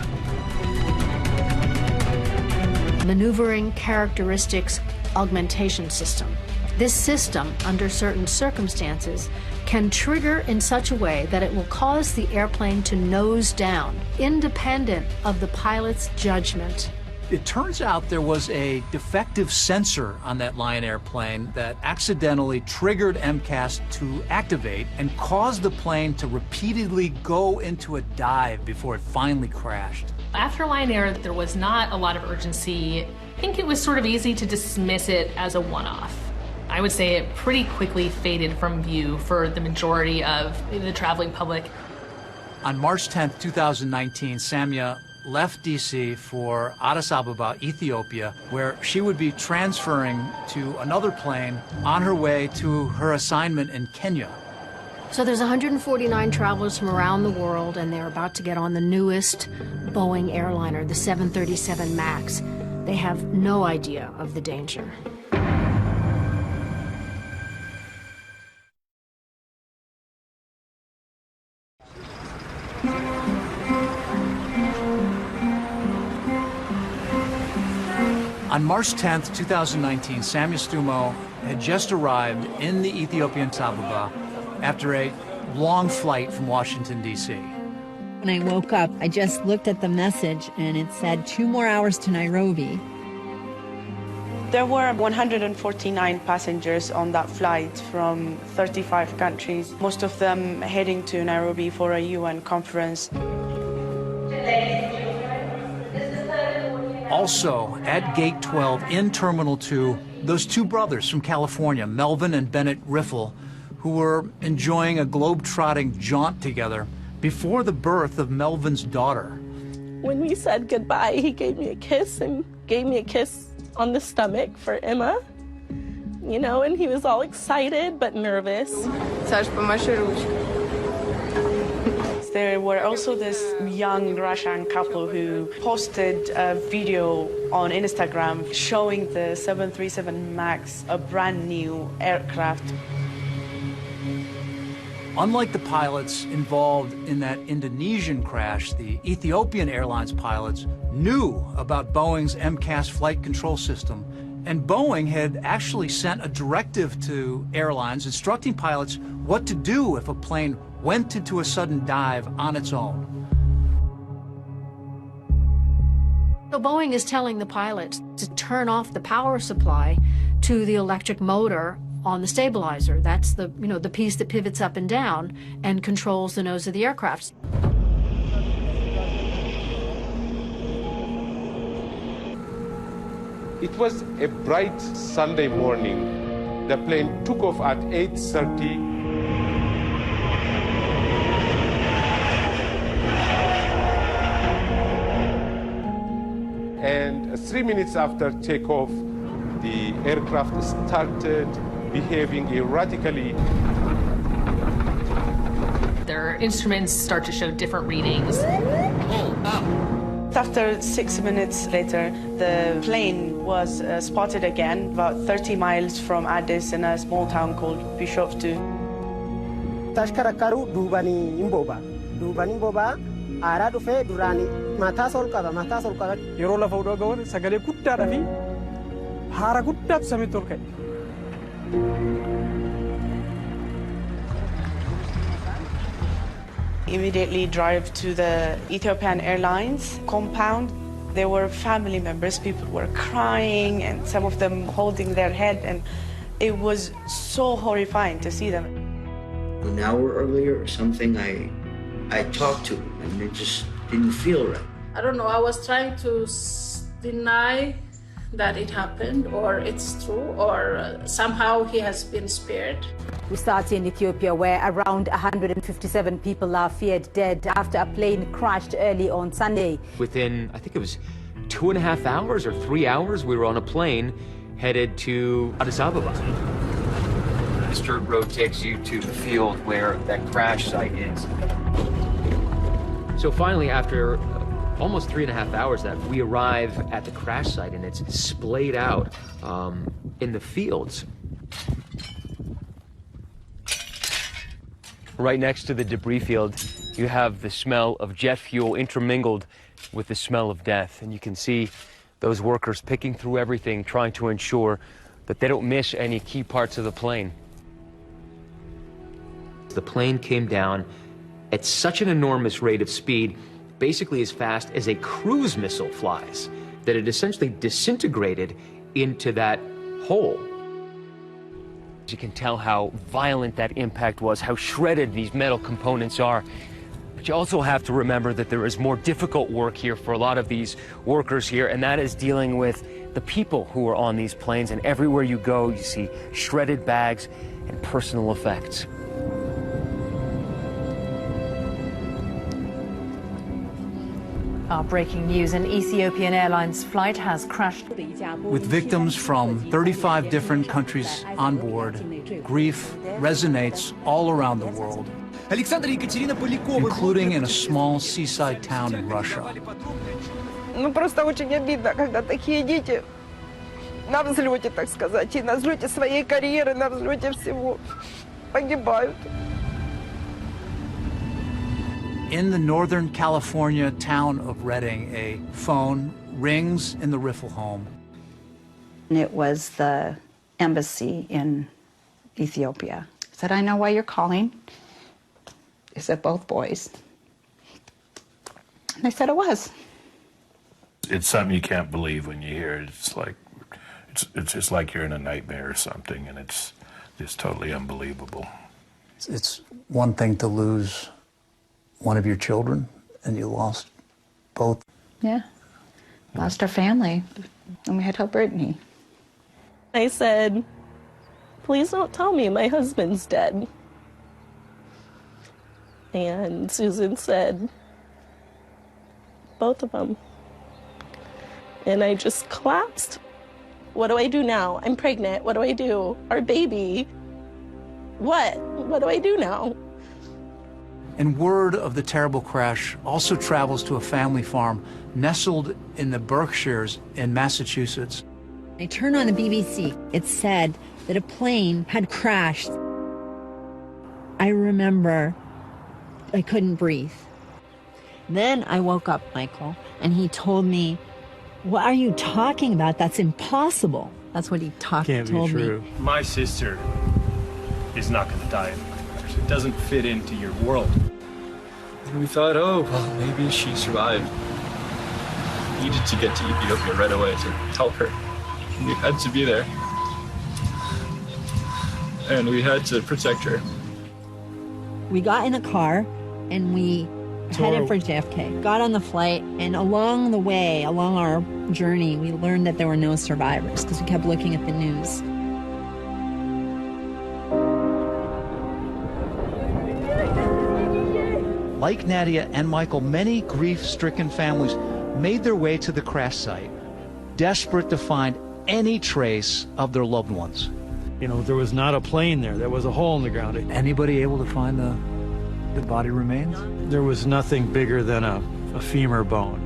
Maneuvering characteristics augmentation system. This system, under certain circumstances, can trigger in such a way that it will cause the airplane to nose down, independent of the pilot's judgment. It turns out there was a defective sensor on that Lion Air plane that accidentally triggered MCAS to activate and caused the plane to repeatedly go into a dive before it finally crashed. After Lion Air, there was not a lot of urgency. I think it was sort of easy to dismiss it as a one-off. I would say it pretty quickly faded from view for the majority of the traveling public. On March 10th, 2019, Samia left D.C. for Addis Ababa, Ethiopia, where she would be transferring to another plane on her way to her assignment in Kenya. So there's 149 travelers from around the world, and they're about to get on the newest Boeing airliner, the 737 MAX. They have no idea of the danger. On March 10th, 2019, Samia Stumo had just arrived in the Ethiopian Ababa after a long flight from Washington, D.C. When I woke up, I just looked at the message, and it said 2 more hours to Nairobi. There were 149 passengers on that flight from 35 countries, most of them heading to Nairobi for a UN conference. Also, at Gate 12 in Terminal 2, those two brothers from California, Melvin and Bennett Riffle, who were enjoying a globe-trotting jaunt together before the birth of Melvin's daughter. When we said goodbye, he gave me a kiss and gave me a kiss on the stomach for Emma, you know, and he was all excited but nervous. There were also this young Russian couple who posted a video on Instagram showing the 737 MAX, a brand new aircraft. Unlike the pilots involved in that Indonesian crash, the Ethiopian Airlines pilots knew about Boeing's MCAS flight control system, and Boeing had actually sent a directive to airlines instructing pilots what to do if a plane went into a sudden dive on its own. So Boeing is telling the pilots to turn off the power supply to the electric motor on the stabilizer. That's the, you know, the piece that pivots up and down and controls the nose of the aircraft. It was a bright Sunday morning. The plane took off at 8:30. And 3 minutes after takeoff, the aircraft started behaving erratically. Their instruments start to show different readings. After 6 minutes later, the plane was spotted again about 30 miles from Addis in a small town called Bishoftu. Tashkarakaru dubani imboba ara dufe durani mata sol qaba yeroo lafa udoo ga'uun sagalee guddaadhaa fi haara guddaatu samiitti ol ka'e. Immediately drive to the Ethiopian Airlines compound. There were family members, people were crying and some of them holding their head, and it was so horrifying to see them. an hour earlier or something, I talked to him and it just didn't feel right. I don't know, I was trying to deny that it happened or it's true or somehow he has been spared. We start in Ethiopia where around 157 people are feared dead after a plane crashed early on Sunday. Within, I think it was 2.5 hours or 3 hours, we were on a plane headed to Addis Ababa. This dirt road takes you to the field where that crash site is. So finally, after almost 3.5 hours, that we arrive at the crash site and it's splayed out in the fields. Right next to the debris field, you have the smell of jet fuel intermingled with the smell of death. And you can see those workers picking through everything, trying to ensure that they don't miss any key parts of the plane. The plane came down at such an enormous rate of speed, basically as fast as a cruise missile flies, that it essentially disintegrated into that hole. You can tell how violent that impact was, how shredded these metal components are. But you also have to remember that there is more difficult work here for a lot of these workers here, and that is dealing with the people who are on these planes. And everywhere you go, you see shredded bags and personal effects. Breaking news, an Ethiopian Airlines flight has crashed. With victims from 35 different countries on board, grief resonates all around the world, including in a small seaside town in Russia. Ну, просто очень обидно, когда такие дети на взлете, так сказать, и на взлете своей карьеры, на взлете всего погибают. In the Northern California town of Redding, a phone rings in the Riffle home. It was the embassy in Ethiopia. I said, I know why you're calling. Is it both boys? And they said it was. It's something you can't believe when you hear it. It's just like you're in a nightmare or something, and it's just totally unbelievable. It's one thing to lose one of your children, and you lost both. Yeah. Lost our family, and we had to help Brittany. I said, please don't tell me my husband's dead. And Susan said, both of them. And I just collapsed. What do I do now? I'm pregnant. What do I do? Our baby. What? What do I do now? And word of the terrible crash also travels to a family farm nestled in the Berkshires in Massachusetts. I turned on the BBC. It said that a plane had crashed. I remember I couldn't breathe. Then I woke up, Michael, and he told me, what are you talking about? That's impossible. That's what he told me. Can't be true. My sister is not going to die in the crash. It doesn't fit into your world. And we thought, oh, well, maybe she survived. We needed to get to Ethiopia right away to help her. We had to be there. And we had to protect her. We got in a car and we headed for JFK. Got on the flight, and along the way, along our journey, we learned that there were no survivors because we kept looking at the news. Like Nadia and Michael, many grief-stricken families made their way to the crash site, desperate to find any trace of their loved ones. You know, there was not a plane there. There was a hole in the ground. Anybody able to find the body remains? There was nothing bigger than a femur bone.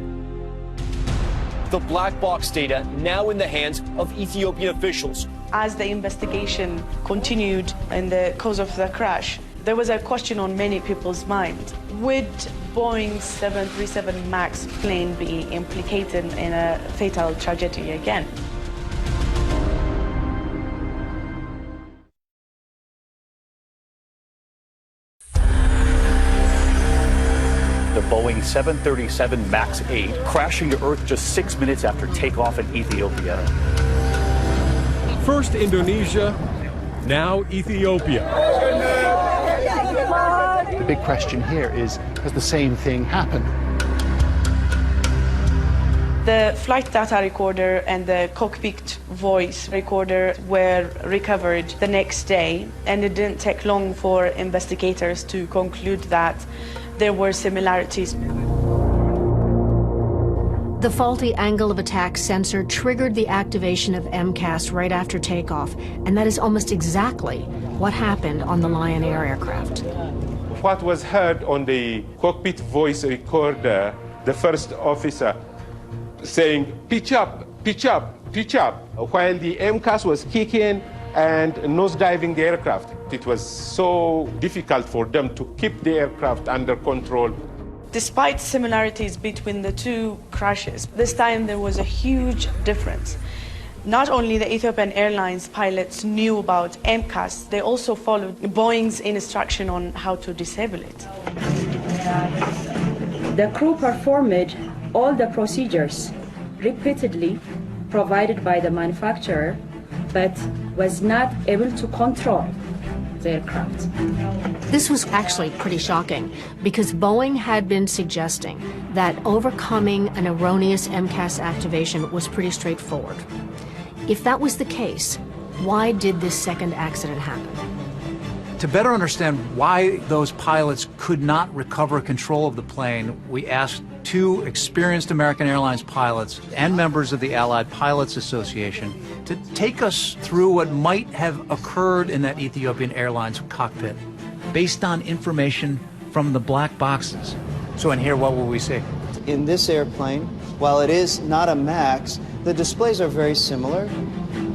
The black box data now in the hands of Ethiopian officials. As the investigation continued in the cause of the crash, there was a question on many people's minds. Would Boeing 737 MAX plane be implicated in a fatal tragedy again? The Boeing 737 MAX 8 crashing to Earth just 6 minutes after takeoff in Ethiopia. First Indonesia, now Ethiopia. big question here is, has the same thing happened? The flight data recorder and the cockpit voice recorder were recovered the next day, and it didn't take long for investigators to conclude that there were similarities. The faulty angle of attack sensor triggered the activation of MCAS right after takeoff, and that is almost exactly what happened on the Lion Air aircraft. What was heard on the cockpit voice recorder, the first officer saying, pitch up, pitch up, pitch up, while the MCAS was kicking and nosediving the aircraft. It was so difficult for them to keep the aircraft under control. Despite similarities between the two crashes, this time there was a huge difference. Not only the Ethiopian Airlines pilots knew about MCAS, they also followed Boeing's instruction on how to disable it. The crew performed all the procedures repeatedly provided by the manufacturer, but was not able to control the aircraft. This was actually pretty shocking because Boeing had been suggesting that overcoming an erroneous MCAS activation was pretty straightforward. If that was the case, why did this second accident happen? To better understand why those pilots could not recover control of the plane, we asked two experienced American Airlines pilots and members of the Allied Pilots Association to take us through what might have occurred in that Ethiopian Airlines cockpit based on information from the black boxes. So in here, what will we see? In this airplane, while it is not a MAX, the displays are very similar,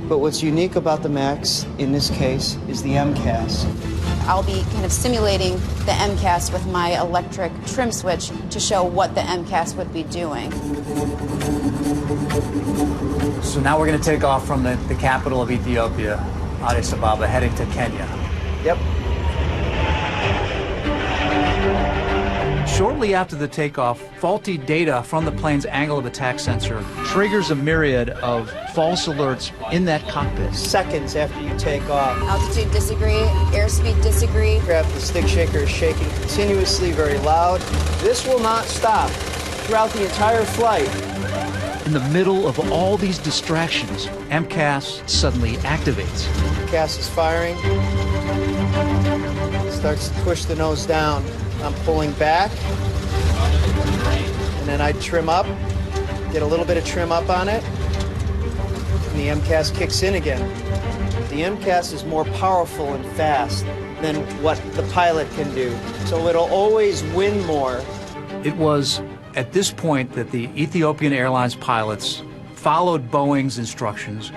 but what's unique about the MAX in this case is the MCAS. I'll be kind of simulating the MCAS with my electric trim switch to show what the MCAS would be doing. So now we're going to take off from the capital of Ethiopia, Addis Ababa, heading to Kenya. Yep. Shortly after the takeoff, faulty data from the plane's angle of attack sensor triggers a myriad of false alerts in that cockpit. Seconds after you take off. Altitude disagree, airspeed disagree. Aircraft, the stick shaker is shaking continuously, very loud. This will not stop throughout the entire flight. In the middle of all these distractions, MCAS suddenly activates. MCAS is firing. Starts to push the nose down. I'm pulling back, and then I trim up, get a little bit of trim up on it, and the MCAS kicks in again. The MCAS is more powerful and fast than what the pilot can do, so it'll always win more. It was at this point that the Ethiopian Airlines pilots followed Boeing's instructions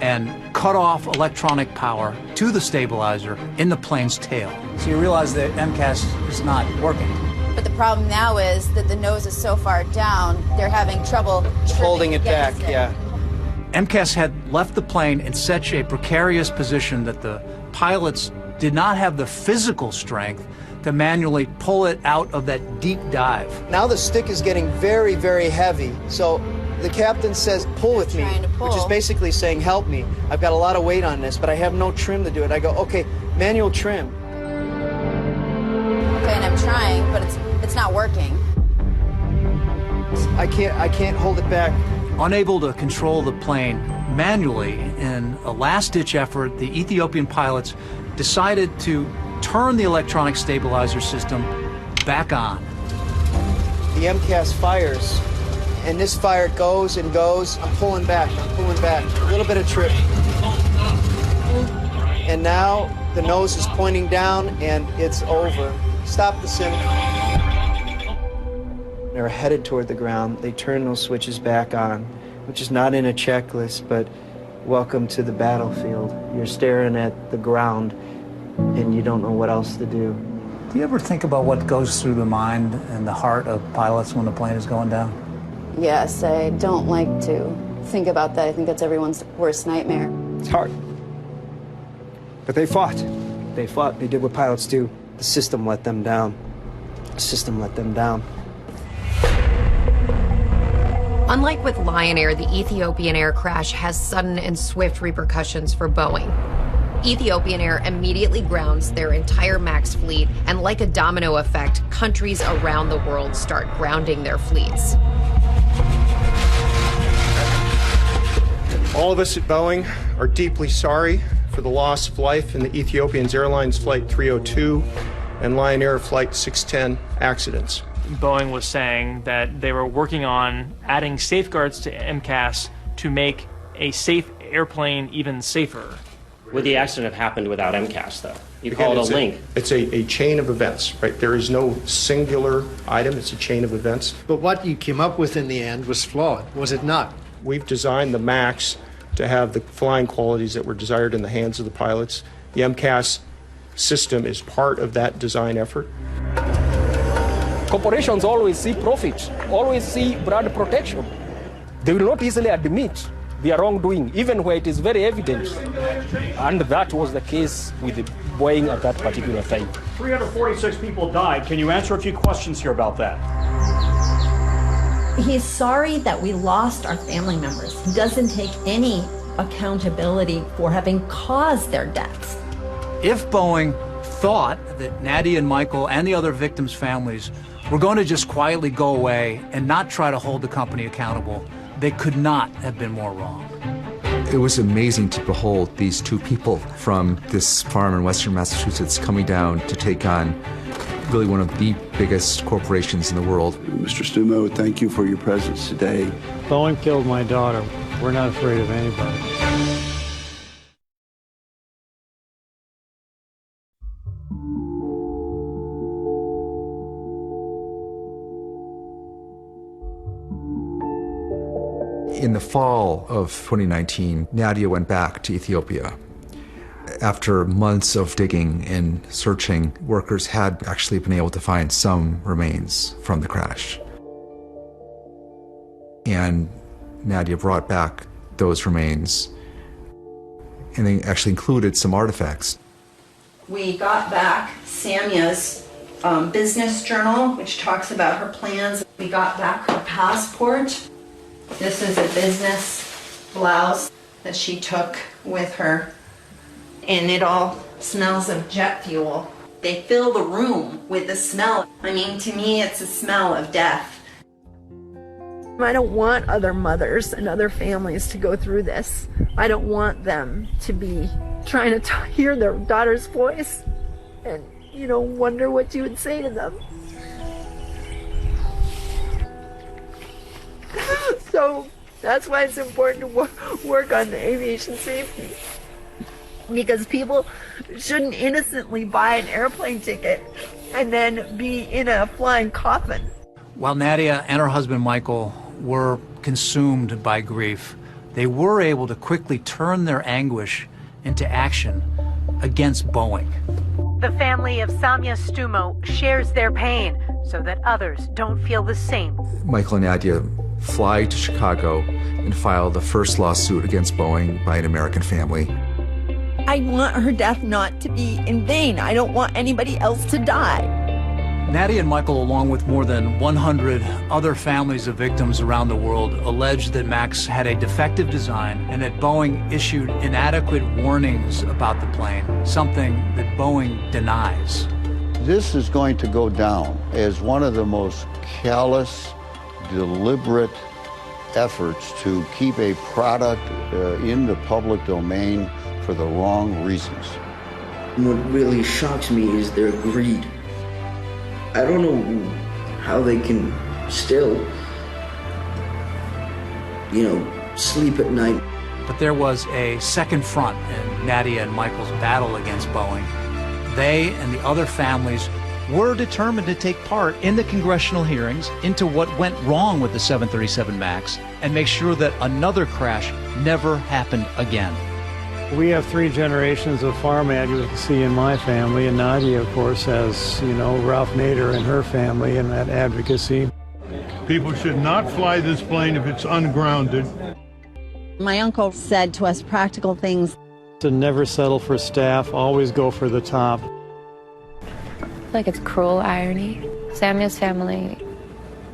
and cut off electronic power to the stabilizer in the plane's tail. So you realize that MCAS is not working. But the problem now is that the nose is so far down, they're having trouble holding it back, yeah. MCAS had left the plane in such a precarious position that the pilots did not have the physical strength to manually pull it out of that deep dive. Now the stick is getting very, very heavy, so the captain says, pull with me, which is basically saying, help me. I've got a lot of weight on this, but I have no trim to do it. I go, okay, manual trim. Okay, and I'm trying, but it's not working. I can't hold it back. Unable to control the plane manually, in a last-ditch effort, the Ethiopian pilots decided to turn the electronic stabilizer system back on. The MCAS fires. And this fire goes and goes. I'm pulling back, a little bit of trip. And now the nose is pointing down and it's over. Stop the sim. They're headed toward the ground. They turn those switches back on, which is not in a checklist, but welcome to the battlefield. You're staring at the ground and you don't know what else to do. Do you ever think about what goes through the mind and the heart of pilots when the plane is going down? Yes, I don't like to think about that. I think that's everyone's worst nightmare. It's hard. But they fought. They fought. They did what pilots do. The system let them down. The system let them down. Unlike with Lion Air, the Ethiopian air crash has sudden and swift repercussions for Boeing. Ethiopian Air immediately grounds their entire MAX fleet, and like a domino effect, countries around the world start grounding their fleets. All of us at Boeing are deeply sorry for the loss of life in the Ethiopian Airlines Flight 302 and Lion Air Flight 610 accidents. Boeing was saying that they were working on adding safeguards to MCAS to make a safe airplane even safer. Would the accident have happened without MCAS, though? You call it a link. It's a chain of events, right? There is no singular item. It's a chain of events. But what you came up with in the end was flawed, was it not? We've designed the MAX to have the flying qualities that were desired in the hands of the pilots. The MCAS system is part of that design effort. Corporations always see profit, always see brand protection. They will not easily admit their wrongdoing, even where it is very evident. And that was the case with Boeing at that particular time. 346 people died. Can you answer a few questions here about that? He's sorry that we lost our family members. He doesn't take any accountability for having caused their deaths. If Boeing thought that Nadia and Michael and the other victims' families were going to just quietly go away and not try to hold the company accountable, they could not have been more wrong. It was amazing to behold these two people from this farm in western Massachusetts coming down to take on really one of the biggest corporations in the world. Mr. Stumo, thank you for your presence today. Boeing killed my daughter. We're not afraid of anybody. In the fall of 2019, Nadia went back to Ethiopia. After months of digging and searching, workers had actually been able to find some remains from the crash. And Nadia brought back those remains, and they actually included some artifacts. We got back Samia's business journal, which talks about her plans. We got back her passport. This is a business blouse that she took with her, and it all smells of jet fuel. They fill the room with the smell. I mean, to me, it's a smell of death. I don't want other mothers and other families to go through this. I don't want them to be trying to hear their daughter's voice and, wonder what you would say to them. So that's why it's important to work on the aviation safety. Because people shouldn't innocently buy an airplane ticket and then be in a flying coffin. While Nadia and her husband Michael were consumed by grief, they were able to quickly turn their anguish into action against Boeing. The family of Samia Stumo shares their pain so that others don't feel the same. Michael and Nadia fly to Chicago and file the first lawsuit against Boeing by an American family. I want her death not to be in vain. I don't want anybody else to die. Nadia and Michael, along with more than 100 other families of victims around the world, alleged that Max had a defective design and that Boeing issued inadequate warnings about the plane, something that Boeing denies. This is going to go down as one of the most callous, deliberate efforts to keep a product in the public domain for the wrong reasons. What really shocks me is their greed. I don't know how they can still, sleep at night. But there was a second front in Nadia and Michael's battle against Boeing. They and the other families were determined to take part in the congressional hearings into what went wrong with the 737 MAX and make sure that another crash never happened again. We have 3 generations of farm advocacy in my family, and Nadia, of course, has, Ralph Nader and her family and that advocacy. People should not fly this plane if it's ungrounded. My uncle said to us practical things. To never settle for staff, always go for the top. Like it's cruel irony. Samia's family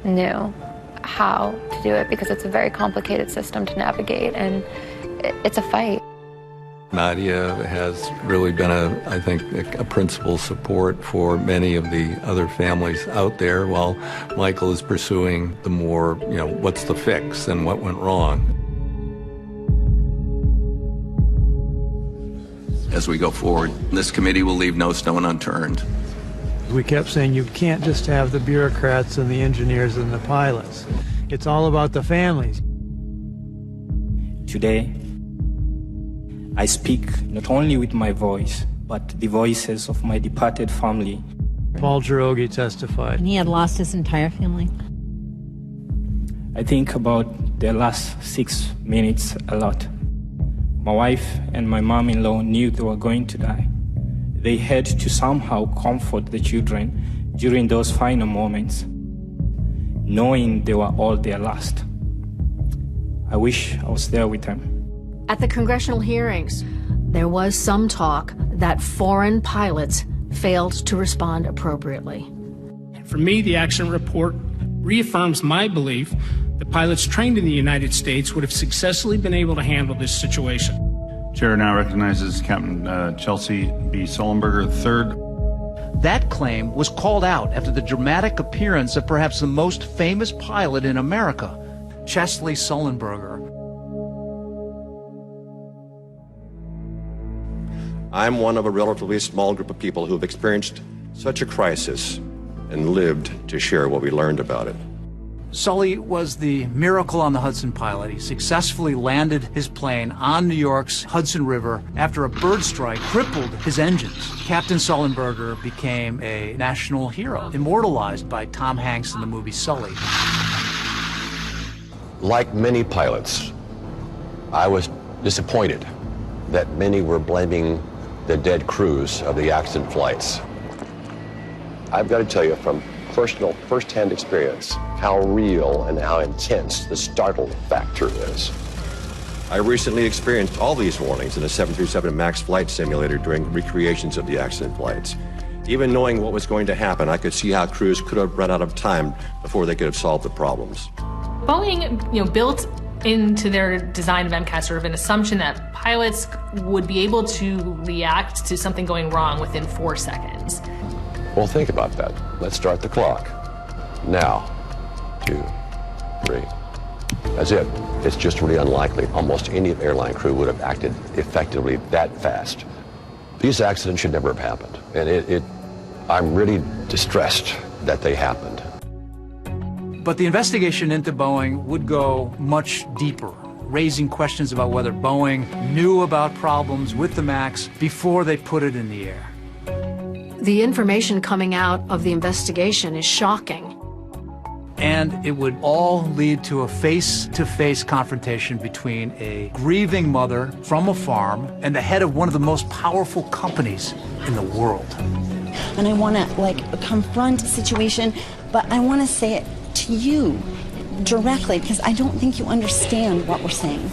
knew how to do it because it's a very complicated system to navigate, and it's a fight. Nadia has really been, I think, a principal support for many of the other families out there, while Michael is pursuing the more, what's the fix and what went wrong. As we go forward, this committee will leave no stone unturned. We kept saying you can't just have the bureaucrats and the engineers and the pilots. It's all about the families. Today, I speak not only with my voice, but the voices of my departed family. Paul Girogi testified. And he had lost his entire family. I think about the last 6 minutes a lot. My wife and my mom-in-law knew they were going to die. They had to somehow comfort the children during those final moments, knowing they were all their last. I wish I was there with them. At the congressional hearings, there was some talk that foreign pilots failed to respond appropriately. For me, the accident report reaffirms my belief that pilots trained in the United States would have successfully been able to handle this situation. Chair now recognizes Captain Chelsea B. Sullenberger III. That claim was called out after the dramatic appearance of perhaps the most famous pilot in America, Chesley Sullenberger. I'm one of a relatively small group of people who have experienced such a crisis and lived to share what we learned about it. Sully was the miracle on the Hudson pilot. He successfully landed his plane on New York's Hudson River after a bird strike crippled his engines. Captain Sullenberger became a national hero, immortalized by Tom Hanks in the movie Sully. Like many pilots, I was disappointed that many were blaming the dead crews of the accident flights. I've got to tell you from personal, first-hand experience how real and how intense the startle factor is. I recently experienced all these warnings in a 737 MAX flight simulator during recreations of the accident flights. Even knowing what was going to happen, I could see how crews could have run out of time before they could have solved the problems. Boeing, built into their design of MCAS sort of an assumption that pilots would be able to react to something going wrong within 4 seconds. Well, think about that. Let's start the clock. Now, 2, 3. That's it. It's just really unlikely almost any airline crew would have acted effectively that fast. These accidents should never have happened. And I'm really distressed that they happened. But the investigation into Boeing would go much deeper, raising questions about whether Boeing knew about problems with the MAX before they put it in the air. The information coming out of the investigation is shocking. And it would all lead to a face-to-face confrontation between a grieving mother from a farm and the head of one of the most powerful companies in the world. And I want to, confront a situation, but I want to say it to you directly because I don't think you understand what we're saying.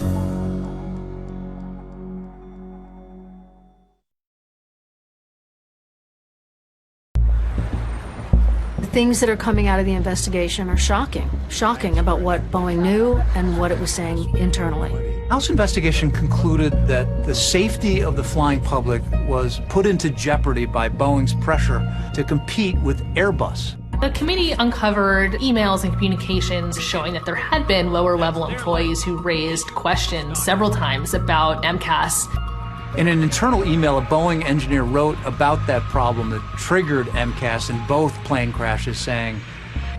The things that are coming out of the investigation are shocking about what Boeing knew and what it was saying internally. House investigation concluded that the safety of the flying public was put into jeopardy by Boeing's pressure to compete with Airbus. The committee uncovered emails and communications showing that there had been lower-level employees who raised questions several times about MCAS. In an internal email, a Boeing engineer wrote about that problem that triggered MCAS in both plane crashes, saying,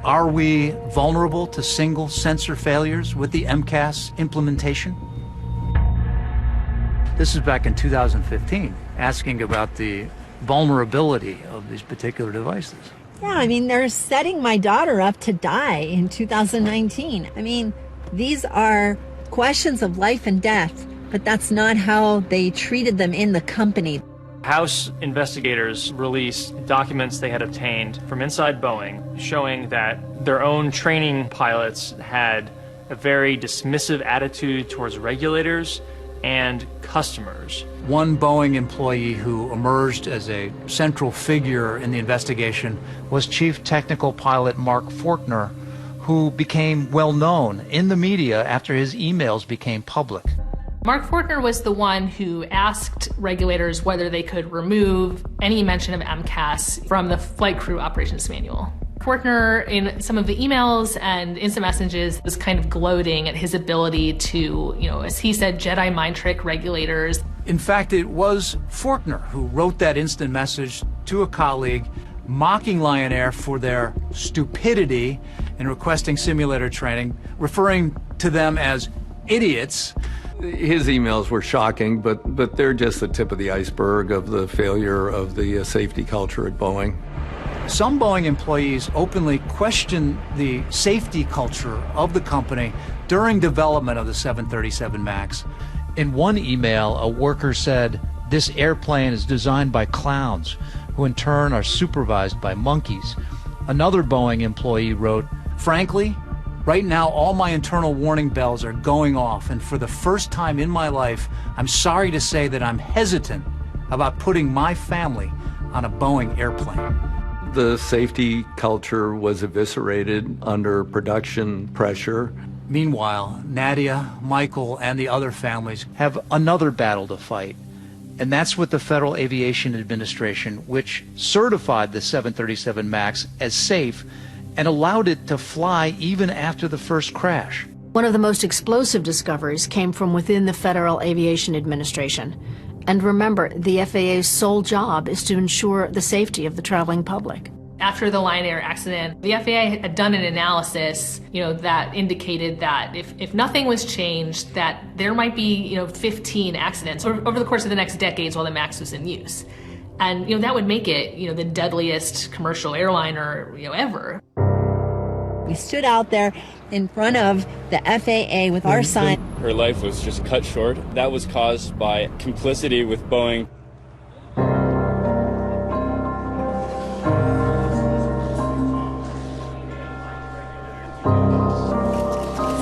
"Are we vulnerable to single sensor failures with the MCAS implementation?" This is back in 2015, asking about the vulnerability of these particular devices. Yeah, they're setting my daughter up to die in 2019. These are questions of life and death, but that's not how they treated them in the company. House investigators released documents they had obtained from inside Boeing showing that their own training pilots had a very dismissive attitude towards regulators and customers. One Boeing employee who emerged as a central figure in the investigation was Chief Technical Pilot Mark Fortner, who became well known in the media after his emails became public. Mark Fortner was the one who asked regulators whether they could remove any mention of MCAS from the flight crew operations manual. Fortner, in some of the emails and instant messages, was kind of gloating at his ability to, as he said, Jedi mind trick regulators. In fact, it was Fortner who wrote that instant message to a colleague, mocking Lion Air for their stupidity in requesting simulator training, referring to them as idiots. His emails were shocking, but they're just the tip of the iceberg of the failure of the safety culture at Boeing. Some Boeing employees openly questioned the safety culture of the company during development of the 737 MAX. In one email, a worker said, "This airplane is designed by clowns, who in turn are supervised by monkeys." Another Boeing employee wrote, "Frankly, right now all my internal warning bells are going off, and for the first time in my life, I'm sorry to say that I'm hesitant about putting my family on a Boeing airplane." The safety culture was eviscerated under production pressure. Meanwhile, Nadia, Michael, and the other families have another battle to fight. And that's with the Federal Aviation Administration, which certified the 737 MAX as safe and allowed it to fly even after the first crash. One of the most explosive discoveries came from within the Federal Aviation Administration. And remember, the FAA's sole job is to ensure the safety of the traveling public. After the Lion Air accident, the FAA had done an analysis, that indicated that if nothing was changed, that there might be, 15 accidents over the course of the next decades while the MAX was in use. And, that would make it, the deadliest commercial airliner, ever. We stood out there in front of the FAA with our sign. Her life was just cut short. That was caused by complicity with Boeing.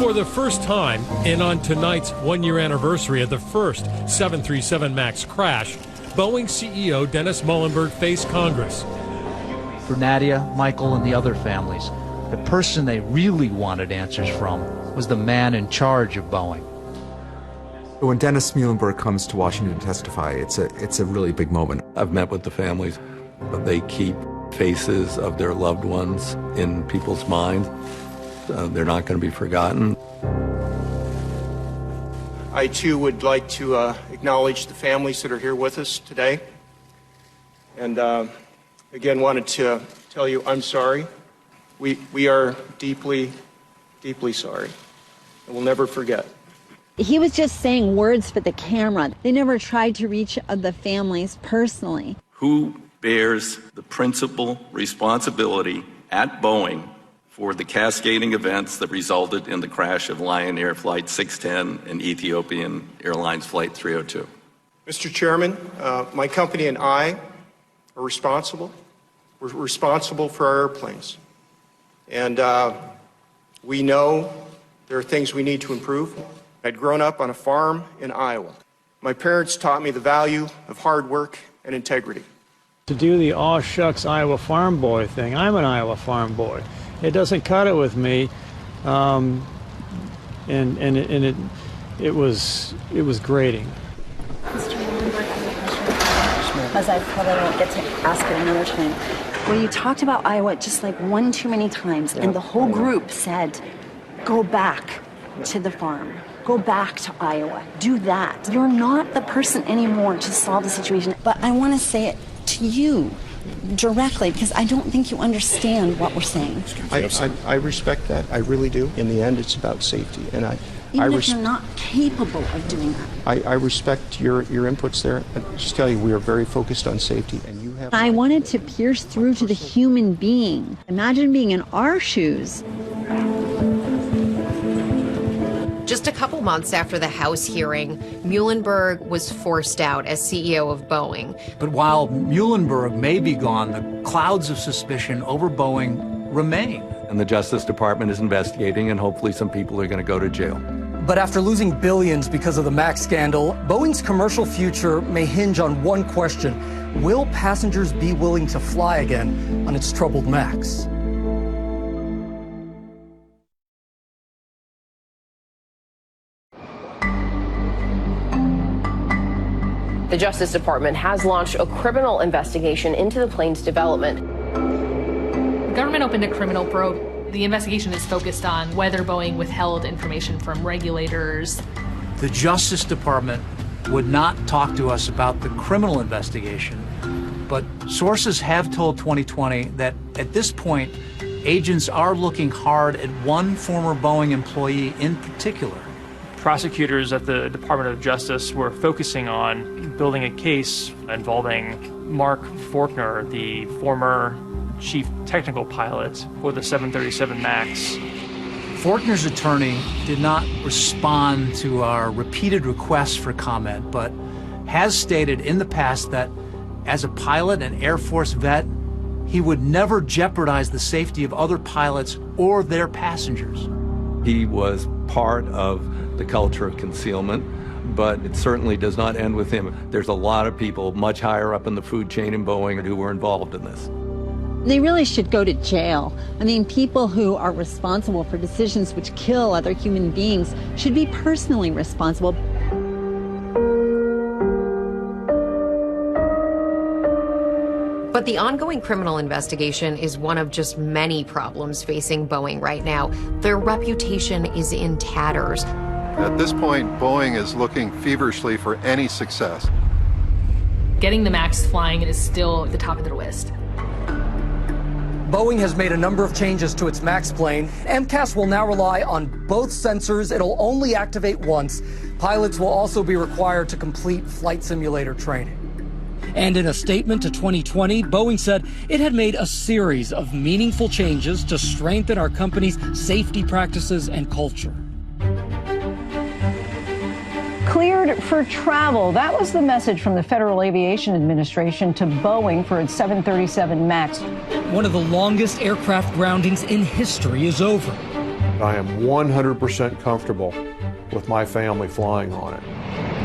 For the first time, and on tonight's one-year anniversary of the first 737 MAX crash, Boeing CEO Dennis Muilenburg faced Congress. For Nadia, Michael, and the other families, the person they really wanted answers from was the man in charge of Boeing. When Dennis Muilenburg comes to Washington to testify, it's a really big moment. I've met with the families. They keep faces of their loved ones in people's minds. They're not going to be forgotten. I, too, would like to acknowledge the families that are here with us today. And again, wanted to tell you I'm sorry. We are deeply, deeply sorry. And we'll never forget. He was just saying words for the camera. They never tried to reach the families personally. Who bears the principal responsibility at Boeing for the cascading events that resulted in the crash of Lion Air Flight 610 and Ethiopian Airlines Flight 302? Mr. Chairman, my company and I are responsible. We're responsible for our airplanes. And we know there are things we need to improve. I'd grown up on a farm in Iowa. My parents taught me the value of hard work and integrity. To do the aw shucks Iowa farm boy thing, I'm an Iowa farm boy. It doesn't cut it with me, and it was grating. Mr. Muilenburg, I have a question, because I probably won't get to ask it another time. Well, you talked about Iowa just like one too many times, and the whole group said, "Go back to the farm. Go back to Iowa. Do that. You're not the person anymore to solve the situation." But I want to say it to you directly, because I don't think you understand what we're saying. I respect that. I really do. In the end, it's about safety. And Even if you're not capable of doing that. I respect your inputs there. I just tell you, we are very focused on safety, and you have... I wanted to pierce through to the human being. Imagine being in our shoes. Just a couple months after the House hearing, Muilenburg was forced out as CEO of Boeing. But while Muilenburg may be gone, the clouds of suspicion over Boeing remain. And the Justice Department is investigating, and hopefully some people are going to go to jail. But after losing billions because of the MAX scandal, Boeing's commercial future may hinge on one question: will passengers be willing to fly again on its troubled MAX? The Justice Department has launched a criminal investigation into the plane's development. The government opened a criminal probe. The investigation is focused on whether Boeing withheld information from regulators. The Justice Department would not talk to us about the criminal investigation, but sources have told 2020 that at this point, agents are looking hard at one former Boeing employee in particular. Prosecutors at the Department of Justice were focusing on building a case involving Mark Faulkner, the former chief technical pilot for the 737 MAX. Faulkner's attorney did not respond to our repeated requests for comment, but has stated in the past that as a pilot and Air Force vet, he would never jeopardize the safety of other pilots or their passengers. He was part of the culture of concealment, but it certainly does not end with him. There's a lot of people much higher up in the food chain in Boeing who were involved in this. They really should go to jail. I mean, people who are responsible for decisions which kill other human beings should be personally responsible. But the ongoing criminal investigation is one of just many problems facing Boeing right now. Their reputation is in tatters. At this point, Boeing is looking feverishly for any success. Getting the MAX flying is still at the top of their list. Boeing has made a number of changes to its MAX plane. MCAS will now rely on both sensors. It'll only activate once. Pilots will also be required to complete flight simulator training. And in a statement to 2020, Boeing said it had made a series of meaningful changes to strengthen our company's safety practices and culture. Cleared for travel. That was the message from the Federal Aviation Administration to Boeing for its 737 MAX. One of the longest aircraft groundings in history is over. I am 100% comfortable with my family flying on it.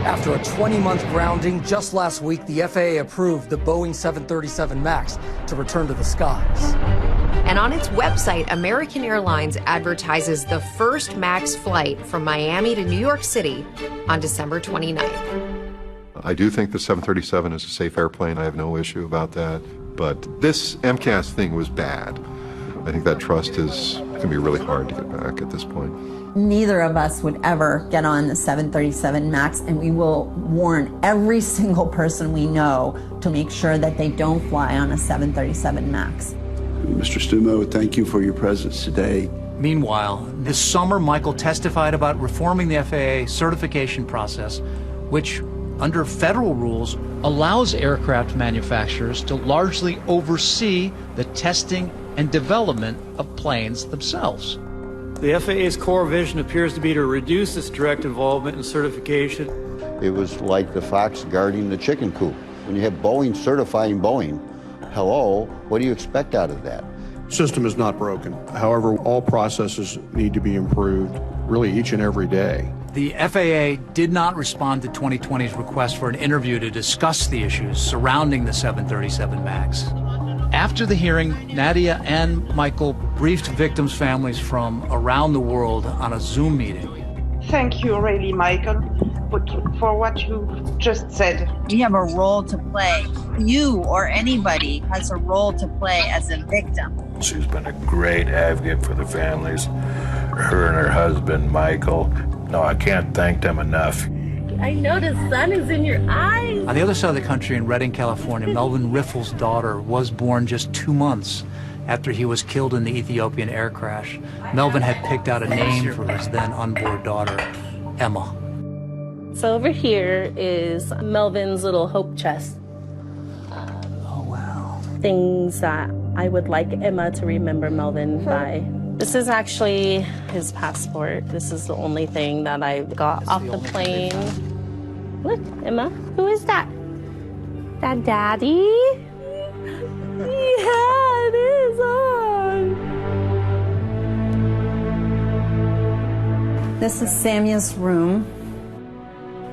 After a 20-month grounding, just last week, the FAA approved the Boeing 737 MAX to return to the skies. And on its website, American Airlines advertises the first MAX flight from Miami to New York City on December 29th. I do think the 737 is a safe airplane. I have no issue about that. But this MCAS thing was bad. I think that trust is going to be really hard to get back at this point. Neither of us would ever get on the 737 MAX, and we will warn every single person we know to make sure that they don't fly on a 737 MAX. Mr. Stumo, thank you for your presence today. Meanwhile, this summer, Michael testified about reforming the FAA certification process, which, under federal rules, allows aircraft manufacturers to largely oversee the testing and development of planes themselves. The FAA's core vision appears to be to reduce its direct involvement in certification. It was like the fox guarding the chicken coop. When you have Boeing certifying Boeing, hello, what do you expect out of that? System is not broken. However, all processes need to be improved really each and every day. The FAA did not respond to 2020's request for an interview to discuss the issues surrounding the 737 MAX. After the hearing, Nadia and Michael briefed victims' families from around the world on a Zoom meeting. Thank you, really, Michael, for what you just said. We have a role to play. You or anybody has a role to play as a victim. She's been a great advocate for the families, her and her husband, Michael. No, I can't thank them enough. I know the sun is in your eyes. On the other side of the country, in Redding, California, Melvin Riffle's daughter was born just 2 months after he was killed in the Ethiopian air crash. Melvin had picked out a name for his then unborn daughter, Emma. So over here is Melvin's little hope chest. Oh, wow. Things that I would like Emma to remember Melvin by. This is actually his passport. This is the only thing that I got off the plane. Look, Emma, who is that? That Daddy? Yeah, it is on. This is Samia's room.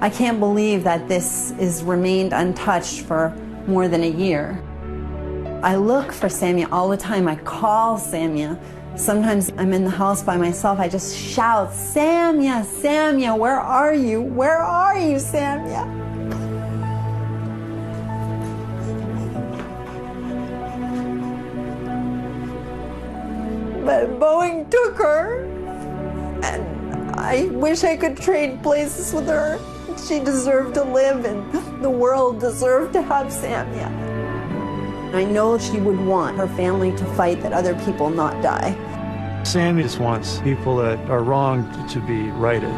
I can't believe that this is remained untouched for more than a year. I look for Samia all the time. I call Samia. Sometimes I'm in the house by myself. I just shout, Samia, Samia, where are you? Where are you, Samia? But Boeing took her, and I wish I could trade places with her. She deserved to live, and the world deserved to have Samia. I know she would want her family to fight that other people not die. Sammy just wants people that are wronged to be righted.